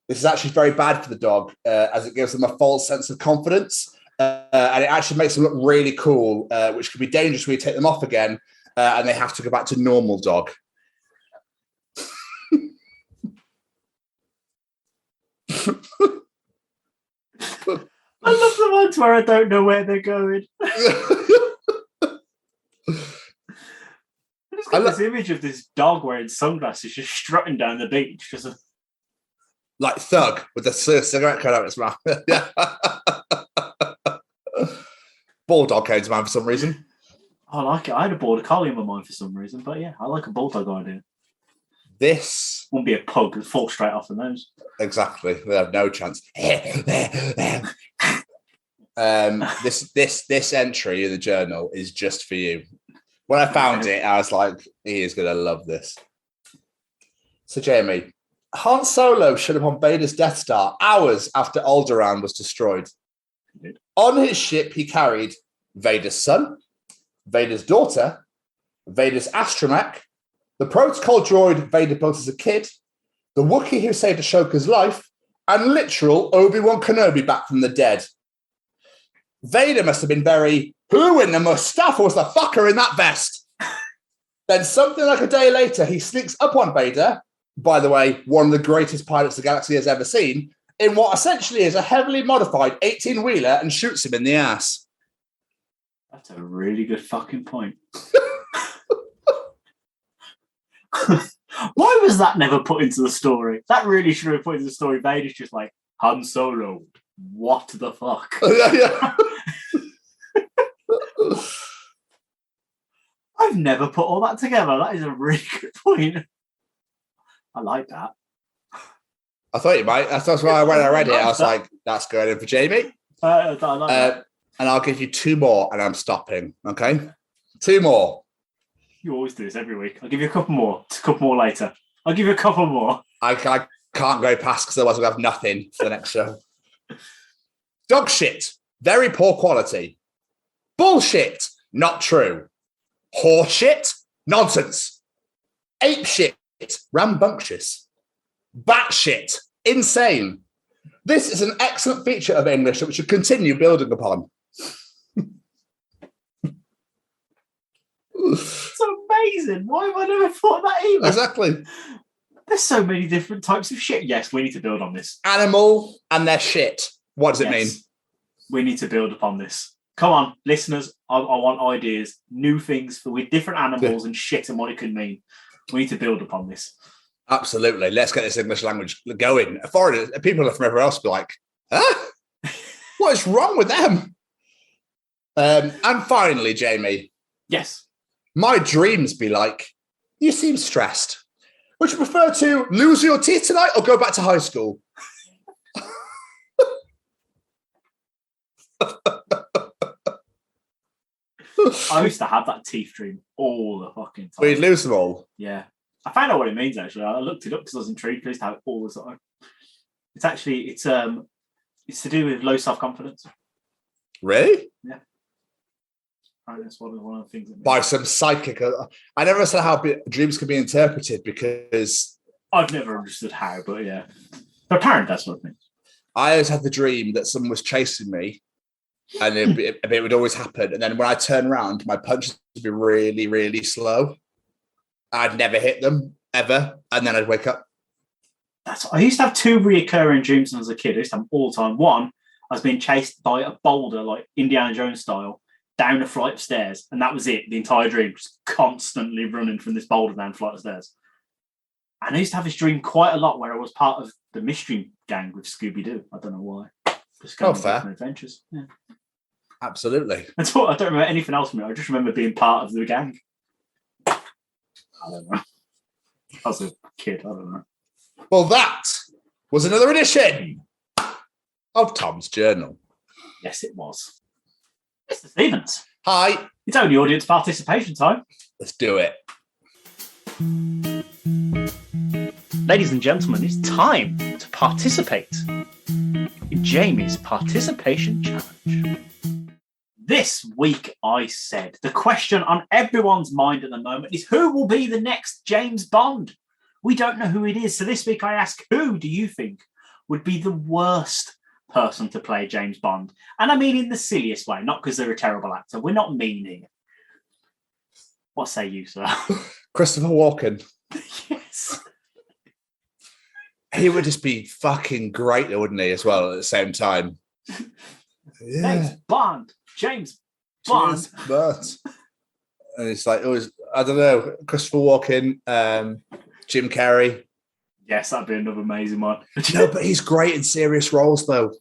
This is actually very bad for the dog as it gives them a false sense of confidence and it actually makes them look really cool, which can be dangerous when you take them off again and they have to go back to normal dog. I love the ones where I don't know where they're going. I just got this image of this dog wearing sunglasses just strutting down the beach. Just like Thug with the cigarette cut out of his mouth. Bulldog came to mind for some reason. I like it. I had a border collie in my mind for some reason, but yeah, I like a bulldog idea. This won't be a pug that falls straight off the nose. Exactly. They have no chance. This entry in the journal is just for you. When I found it, I was like, he is going to love this. So, Jamie, Han Solo showed up on Vader's Death Star hours after Alderaan was destroyed. On his ship, he carried Vader's son, Vader's daughter, Vader's astromech, the protocol droid Vader built as a kid, the Wookiee who saved Ashoka's life, and literal Obi-Wan Kenobi back from the dead. Vader must have been very, who in the Mustafa was the fucker in that vest? Then something like a day later, he sneaks up on Vader, by the way, one of the greatest pilots the galaxy has ever seen, in what essentially is a heavily modified 18-wheeler and shoots him in the ass. That's a really good fucking point. Why was that never put into the story? That really should have been put into the story. Vader's just like, Han Solo, what the fuck? I've never put all that together. That is a really good point. I like that. I thought you might. That's why when I read it, I was like, that's going in for Jamie. I like that. And I'll give you two more and I'm stopping. Okay? Two more. You always do this every week. I'll give you a couple more. A couple more later. I'll give you a couple more. I can't go past because otherwise we'll have nothing for the next show. Dog shit. Very poor quality. Bullshit. Not true. Horse shit. Nonsense. Ape shit. Rambunctious. Bat shit. Insane. This is an excellent feature of English that we should continue building upon. It's amazing. Why have I never thought that either? Exactly. There's so many different types of shit. Yes, we need to build on this. Animal and their shit. What does it mean? We need to build upon this. Come on, listeners. I want ideas, new things with different animals and shit and what it could mean. We need to build upon this. Absolutely. Let's get this English language going. Foreigners, people from everywhere else will be like, huh? What is wrong with them? And finally, Jamie. Yes. My dreams be like, you seem stressed. Would you prefer to lose your teeth tonight or go back to high school? I used to have that teeth dream all the fucking time. We'd lose them all. Yeah. I found out what it means, actually. I looked it up because I was intrigued. I used to have it all the time. It's actually, it's to do with low self-confidence. Really? Yeah. Right, that's one of the things. By some psychic. I never understood how dreams can be interpreted because... I've never understood how, but yeah. But apparently that's what it means. I always had the dream that someone was chasing me and it would always happen. And then when I turn around, my punches would be really, really slow. I'd never hit them, ever. And then I'd wake up. I used to have two reoccurring dreams when I was a kid. I used to have them all the time. One, I was being chased by a boulder, like Indiana Jones style, down a flight of stairs. And that was it. The entire dream, just constantly running from this boulder down a flight of stairs. And I used to have this dream quite a lot where I was part of the mystery gang with Scooby-Doo. I don't know why. Just going on different adventures. Yeah. Absolutely. I don't remember anything else from it. I just remember being part of the gang. I don't know. I was a kid. I don't know. Well, that was another edition of Tom's Journal. Yes, it was. Mr. Stevens. Hi. It's only audience participation time. Let's do it. Ladies and gentlemen, it's time to participate in Jamie's participation challenge. This week, I said, the question on everyone's mind at the moment is who will be the next James Bond? We don't know who it is. So this week I ask, who do you think would be the worst person to play James Bond? And I mean in the silliest way, not because they're a terrible actor. We're not meaning. What say you, sir? Christopher Walken. Yes. He would just be fucking great, wouldn't he, as well, at the same time? Yeah. James Bond. James Bond. And it's like, I don't know, Christopher Walken, Jim Carrey. Yes, that'd be another amazing one. No, but he's great in serious roles, though.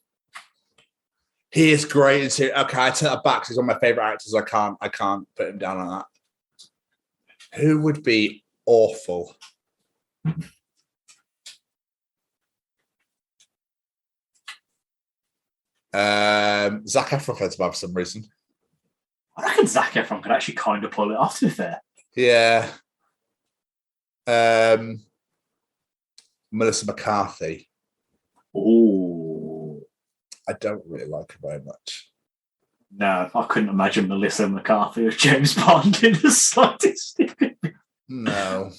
He is great in serious. Okay, I take that back because he's one of my favourite actors. I can't put him down on that. Who would be awful? Zac Efron for some reason. I reckon Zac Efron could actually kind of pull it off, to be fair. Yeah. Melissa McCarthy. Oh, I don't really like her very much. No, I couldn't imagine Melissa McCarthy as James Bond in the slightest. No.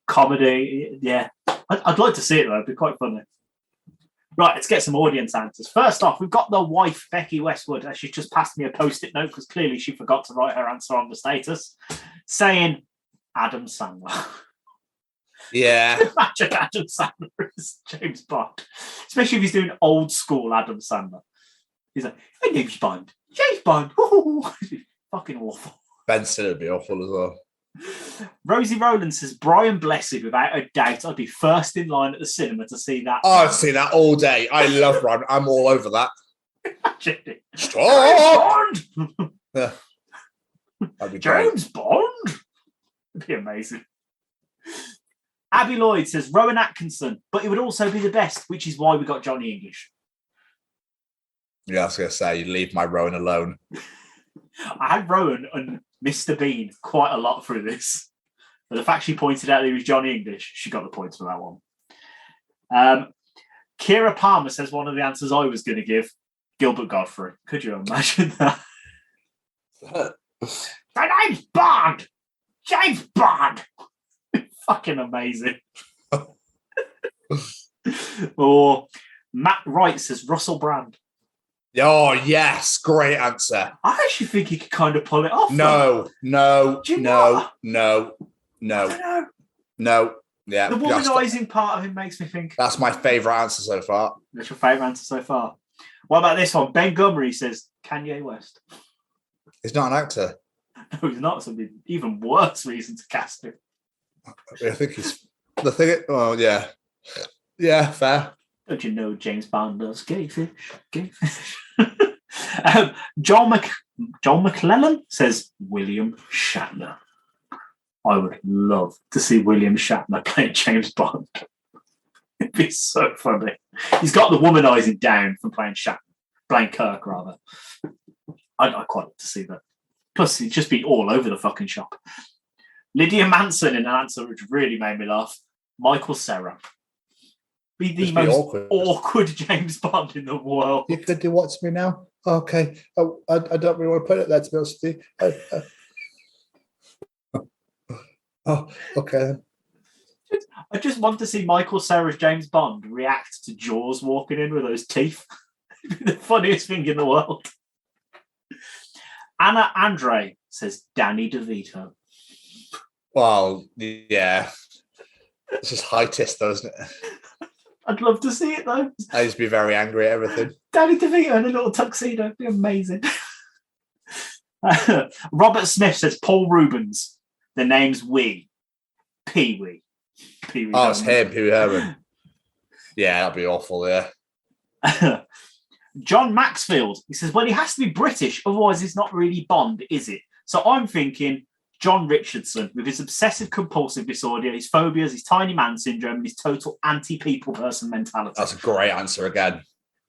Comedy, yeah. I'd like to see it, though. It'd be quite funny. Right, let's get some audience answers. First off, we've got the wife, Becky Westwood. She's just passed me a post-it note because clearly she forgot to write her answer on the status, saying Adam Sandler. Yeah. Imagine Adam Sandler as James Bond, especially if he's doing old school Adam Sandler. He's like, hey, James Bond. James Bond. Fucking awful. Ben said it would be awful as well. Rosie Rowland says, Brian Blessed, without a doubt, I'd be first in line at the cinema to see that. Oh, I'd see that all day. I love Brian. I'm all over that. Stop! Yeah. That'd be James Bond? It'd be amazing. Abby Lloyd says, Rowan Atkinson, but it would also be the best, which is why we got Johnny English. Yeah, I was going to say, you leave my Rowan alone. I had Rowan and Mr. Bean quite a lot through this. But the fact she pointed out that he was Johnny English, she got the points for that one. Kira Palmer says one of the answers I was going to give, Gilbert Godfrey. Could you imagine that? My name's Bond! James Bond! Fucking amazing. Or Matt Wright says Russell Brand. Oh, yes. Great answer. I actually think he could kind of pull it off. No. Yeah. The womanizing part of him makes me think. That's my favourite answer so far. That's your favourite answer so far. What about this one? Ben Gummery says Kanye West. He's not an actor. No, he's not. So even worse reason to cast him. I think he's the thing. Oh, yeah. Yeah, fair. Don't you know James Bond does gay fish? John McClellan says William Shatner. I would love to see William Shatner playing James Bond. It'd be so funny. He's got the womanising down from playing Kirk, rather. I'd quite like to see that. Plus, he'd just be all over the fucking shop. Lydia Manson in an answer which really made me laugh. Michael Cera. Be the most awkward James Bond in the world. You could do what to me now? Okay. Oh, I don't really want to put it there, to be honest with you. Oh, okay then. I just want to see Michael Cera's James Bond react to Jaws walking in with those teeth. It'd be the funniest thing in the world. Anna Andre says Danny DeVito. Well, yeah. It's just high-test, though, isn't it? I'd love to see it, though. I used to be very angry at everything. Danny DeVito in a little tuxedo. It'd be amazing. Robert Smith says Paul Rubens. The name's Wee. Pee-wee. Pee-wee oh, it's him, Pee-wee Herman. Yeah, that'd be awful, yeah. John Maxfield. He says, well, he has to be British, otherwise it's not really Bond, is it? So I'm thinking John Richardson, with his obsessive-compulsive disorder, his phobias, his tiny man syndrome, and his total anti-people person mentality. That's a great answer again.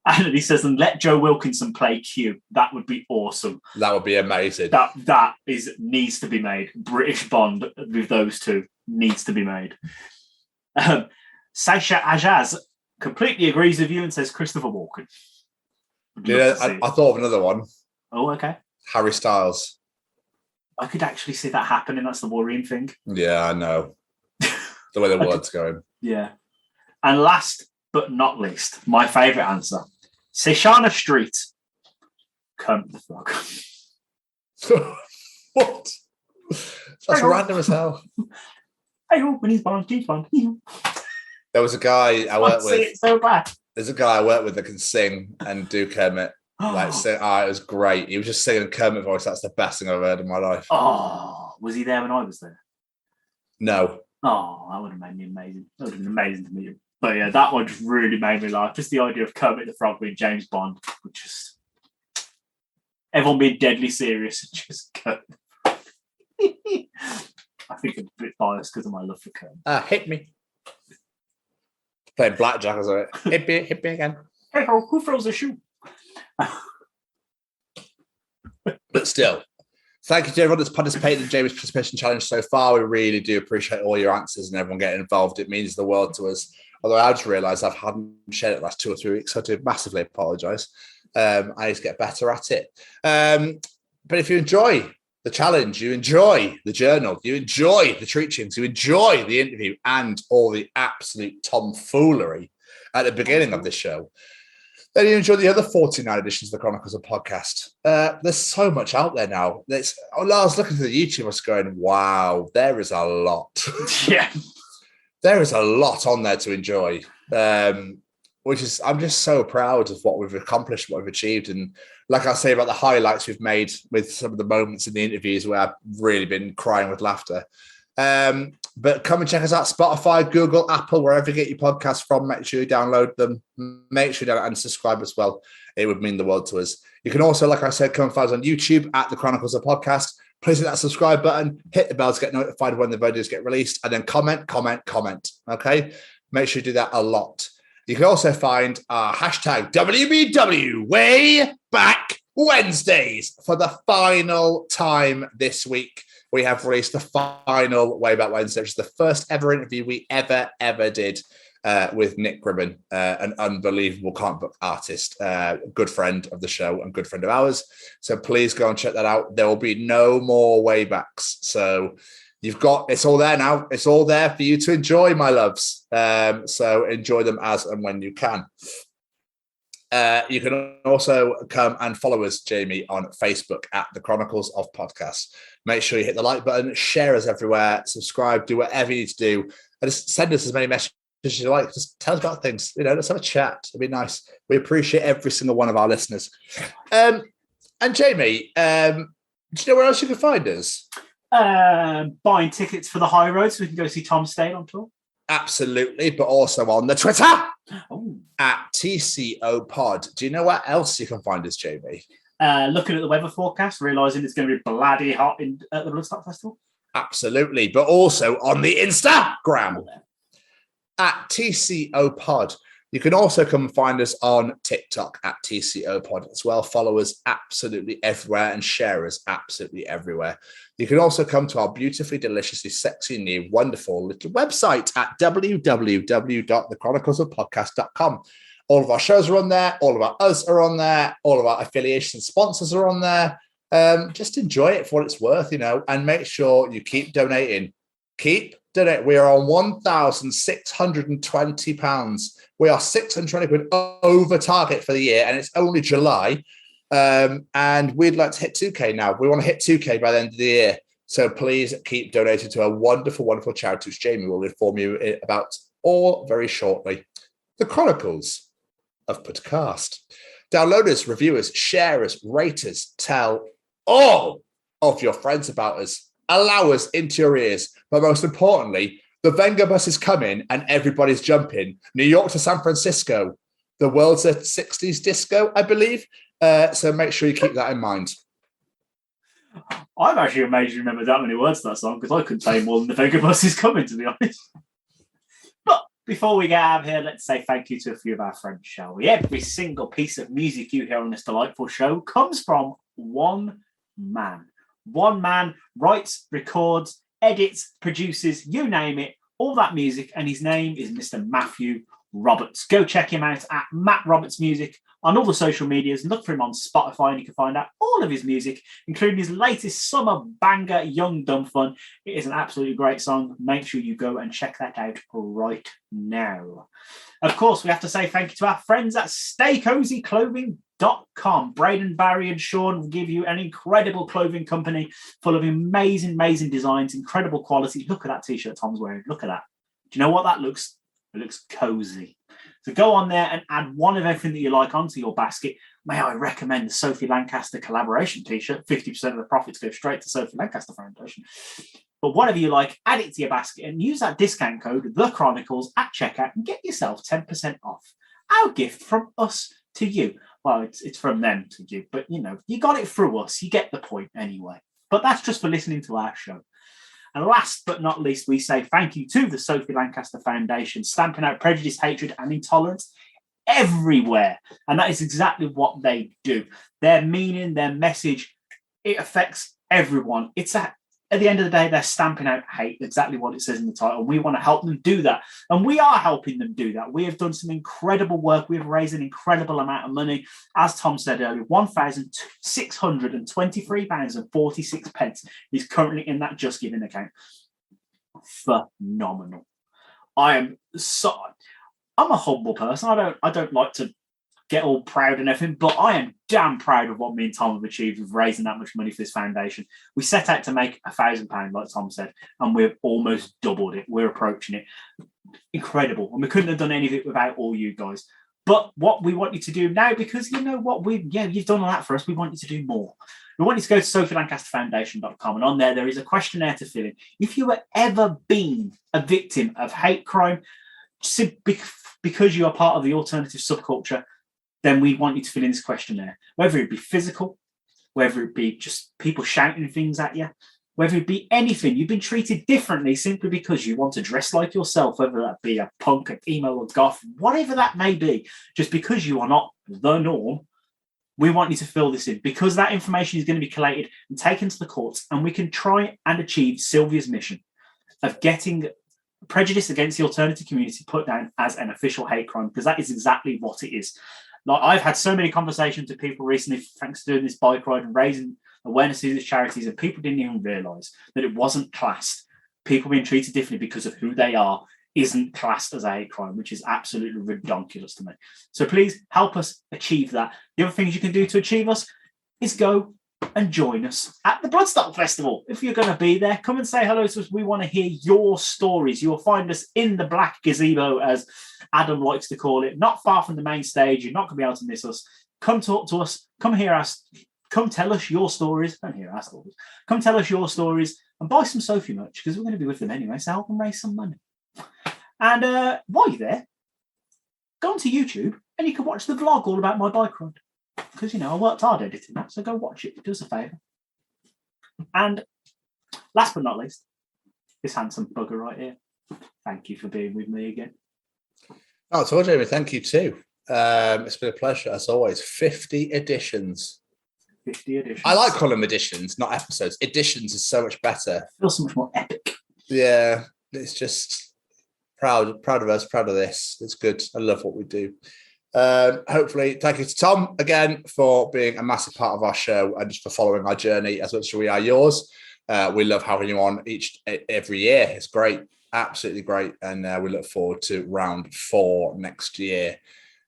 And he says, and let Joe Wilkinson play Q. That would be awesome. That would be amazing. That needs to be made. British Bond with those two needs to be made. Sasha Ajaz completely agrees with you and says Christopher Walken. Yeah, I thought of another one. Oh, okay. Harry Styles. I could actually see that happening. That's the worrying thing. Yeah, I know. The way the word's going. Yeah. And last but not least, my favourite answer. Seshana Street. Kermit the Frog. What? That's random as hell. Hey, when he's Bond, he's Bond. There was a guy I worked with. It so bad. There's a guy I worked with that can sing and do Kermit. It was great. He was just singing Kermit voice. That's the best thing I've heard in my life. Oh, was he there when I was there? No. Oh, that would have made me amazing. That would have been amazing to meet him. But yeah, that one just really made me laugh. Just the idea of Kermit the Frog being James Bond, which just everyone being deadly serious and just Kermit. I think I'm a bit biased because of my love for Kermit. Hit me. Playing blackjack as well. Hit me again. Hey ho, who throws a shoe? But still, thank you to everyone that's participated in Jamie's participation challenge so far. We really do appreciate all your answers and everyone getting involved. It means the world to us. Although I just realised I hadn't shared it the last 2 or 3 weeks, so I do massively apologise. I need to get better at it. But if you enjoy the challenge, you enjoy the journal, you enjoy the treachings, you enjoy the interview and all the absolute tomfoolery at the beginning of this show, then you enjoy the other 49 editions of the Chronicles of Podcast. There's so much out there now. I was looking through the YouTube, I was going, wow, there is a lot. Yeah. There is a lot on there to enjoy, which is, I'm just so proud of what we've accomplished, what we've achieved. And like I say about the highlights we've made with some of the moments in the interviews where I've really been crying with laughter. But come and check us out, Spotify, Google, Apple, wherever you get your podcasts from. Make sure you download them. Make sure you download and subscribe as well. It would mean the world to us. You can also, like I said, come and find us on YouTube at the Chronicles of Podcast. Please hit that subscribe button, hit the bell to get notified when the videos get released, and then comment. Okay? Make sure you do that a lot. You can also find our hashtag WBW Way Back Wednesdays for the final time this week. We have released the final Way Back Wednesday, which is the first ever interview we ever did with Nick Gribben, an unbelievable comic book artist, good friend of the show and good friend of ours. So please go and check that out. There will be no more Waybacks. So it's all there now. It's all there for you to enjoy, my loves. So enjoy them as and when you can. You can also come and follow us, Jamie, on Facebook at the Chronicles of Podcast. Make sure you hit the like button, share us everywhere, subscribe, do whatever you need to do, and just send us as many messages as you like. Just tell us about things. Let's have a chat. It'd be nice. We appreciate every single one of our listeners. And Jamie, do you know where else you can find us? Buying tickets for the High Road so we can go see Tom Stade on tour. Absolutely, but also on the Twitter at TCO Pod. Do you know where else you can find us, Jamie? Looking at the weather forecast, realising it's going to be bloody hot at the Bloodstock Festival. Absolutely. But also on the Instagram at TCO Pod. You can also come find us on TikTok at TCO Pod as well. Follow us absolutely everywhere and share us absolutely everywhere. You can also come to our beautifully, deliciously, sexy, new, wonderful little website at www.thechroniclesofpodcast.com. All of our shows are on there. All of our us are on there. All of our affiliations and sponsors are on there. Just enjoy it for what it's worth, and make sure you keep donating. Keep donating. We are on £1,620. We are 620 quid over target for the year, and it's only July. And we'd like to hit 2K now. We want to hit 2K by the end of the year. So please keep donating to a wonderful, wonderful charity, which Jamie will inform you about all very shortly. The Chronicles of Podcast. Download us, review us, share us, rate us, tell all of your friends about us. Allow us into your ears. But most importantly, the Venga bus is coming and everybody's jumping. New York to San Francisco. The world's a 60s disco, I believe. So make sure you keep that in mind. I'm actually amazed you remember that many words to that song, because I couldn't say more than the Venga bus is coming, to be honest. But before we get out of here, let's say thank you to a few of our friends, shall we? Every single piece of music you hear on this delightful show comes from one man. One man writes, records, edits, produces, you name it, all that music, and his name is Mr. Matthew Roberts. Go check him out at Matt Roberts Music on all the social medias. Look for him on Spotify and you can find out all of his music, including his latest summer banger, Young Dumb Fun. It is an absolutely great song. Make sure you go and check that out right now. Of course, we have to say thank you to our friends at StayCozyClothing.com. Braden, Barry and Sean will give you an incredible clothing company full of amazing designs, incredible quality. Look at that t-shirt Tom's wearing. Look at that. Do you know what that looks? It looks cozy. So go on there and add one of everything that you like onto your basket. May I recommend the Sophie Lancaster collaboration t-shirt? 50% of the profits go straight to Sophie Lancaster Foundation. But whatever you like, add it to your basket and use that discount code, The Chronicles, at checkout and get yourself 10% off. Our gift from us to you. Well, it's from them to you, but you got it through us. You get the point anyway. But that's just for listening to our show. And last but not least, we say thank you to the Sophie Lancaster Foundation, stamping out prejudice, hatred, and intolerance everywhere. And that is exactly what they do. Their meaning, their message, it affects everyone. At the end of the day, they're stamping out hate, exactly what it says in the title. We want to help them do that. And we are helping them do that. We have done some incredible work. We have raised an incredible amount of money. As Tom said earlier, £1,623.46 is currently in that Just Giving account. Phenomenal. I'm a humble person. I don't like to get all proud and everything, but I am damn proud of what me and Tom have achieved with raising that much money for this foundation. We set out to make £1,000, like Tom said, and we've almost doubled it. We're approaching it. Incredible. And we couldn't have done any of it without all you guys. But what we want you to do now, because you know what, you've done all that for us, we want you to do more. We want you to go to SophieLancasterFoundation.com, and on there is a questionnaire to fill in. If you have ever been a victim of hate crime, because you are part of the alternative subculture, then we want you to fill in this questionnaire. Whether it be physical, whether it be just people shouting things at you, whether it be anything, you've been treated differently simply because you want to dress like yourself, whether that be a punk, an emo, or goth, whatever that may be, just because you are not the norm, we want you to fill this in, because that information is going to be collated and taken to the courts, and we can try and achieve Sylvia's mission of getting prejudice against the alternative community put down as an official hate crime, because that is exactly what it is. Like, I've had so many conversations with people recently, thanks to doing this bike ride and raising awareness to these charities, and people didn't even realise that it wasn't classed. People being treated differently because of who they are isn't classed as a hate crime, which is absolutely ridiculous to me. So please help us achieve that. The other things you can do to achieve us is go and join us at the Bloodstock Festival. If you're going to be there, come and say hello to us. We want to hear your stories. You'll find us in the Black Gazebo, as Adam likes to call it, not far from the main stage. You're not going to be able to miss us. Come talk to us. Come hear us. Come tell us your stories. Don't hear our stories. Come tell us your stories and buy some Sophie merch, because we're going to be with them anyway, so help them raise some money. And while you're there, go onto YouTube and you can watch the vlog all about my bike ride. Because, I worked hard editing that, so go watch it. Do us a favour. And last but not least, this handsome bugger right here. Thank you for being with me again. Oh, it's all Jamie. Thank you too. It's been a pleasure as always. 50 editions. 50 editions. I like calling them editions, not episodes. Editions is so much better. Feels so much more epic. Yeah, it's just proud of us, proud of this. It's good. I love what we do. Hopefully, thank you to Tom again for being a massive part of our show and just for following our journey as much as we are yours. We love having you on every year. It's great, absolutely great, and we look forward to round 4 next year.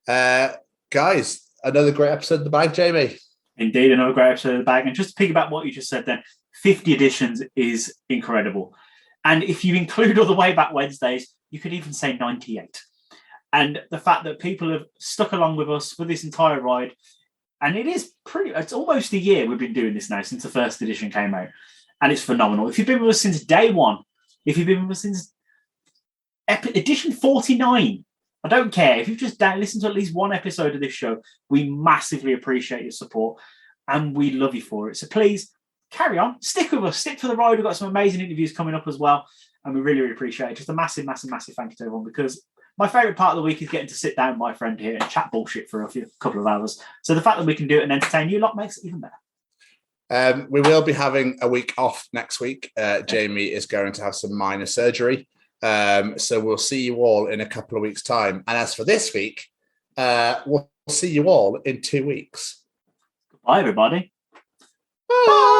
Guys, another great episode of the bag, Jamie. Indeed, another great episode of the bag. And just to piggyback what you just said then, 50 editions is incredible. And if you include all the way back Wednesdays, you could even say 98. And the fact that people have stuck along with us for this entire ride, and it's almost a year we've been doing this now since the first edition came out. And it's phenomenal. If you've been with us since day one, if you've been with us since edition 49, I don't care. If you've just listened to at least one episode of this show, we massively appreciate your support and we love you for it. So please carry on. Stick with us. Stick for the ride. We've got some amazing interviews coming up as well. And we really, really appreciate it. Just a massive, massive, massive thank you to everyone, because my favourite part of the week is getting to sit down with my friend here and chat bullshit for a couple of hours. So the fact that we can do it and entertain you lot makes it even better. We will be having a week off next week. Jamie is going to have some minor surgery. So we'll see you all in a couple of weeks' time. And as for this week, we'll see you all in 2 weeks. Bye, everybody. Bye.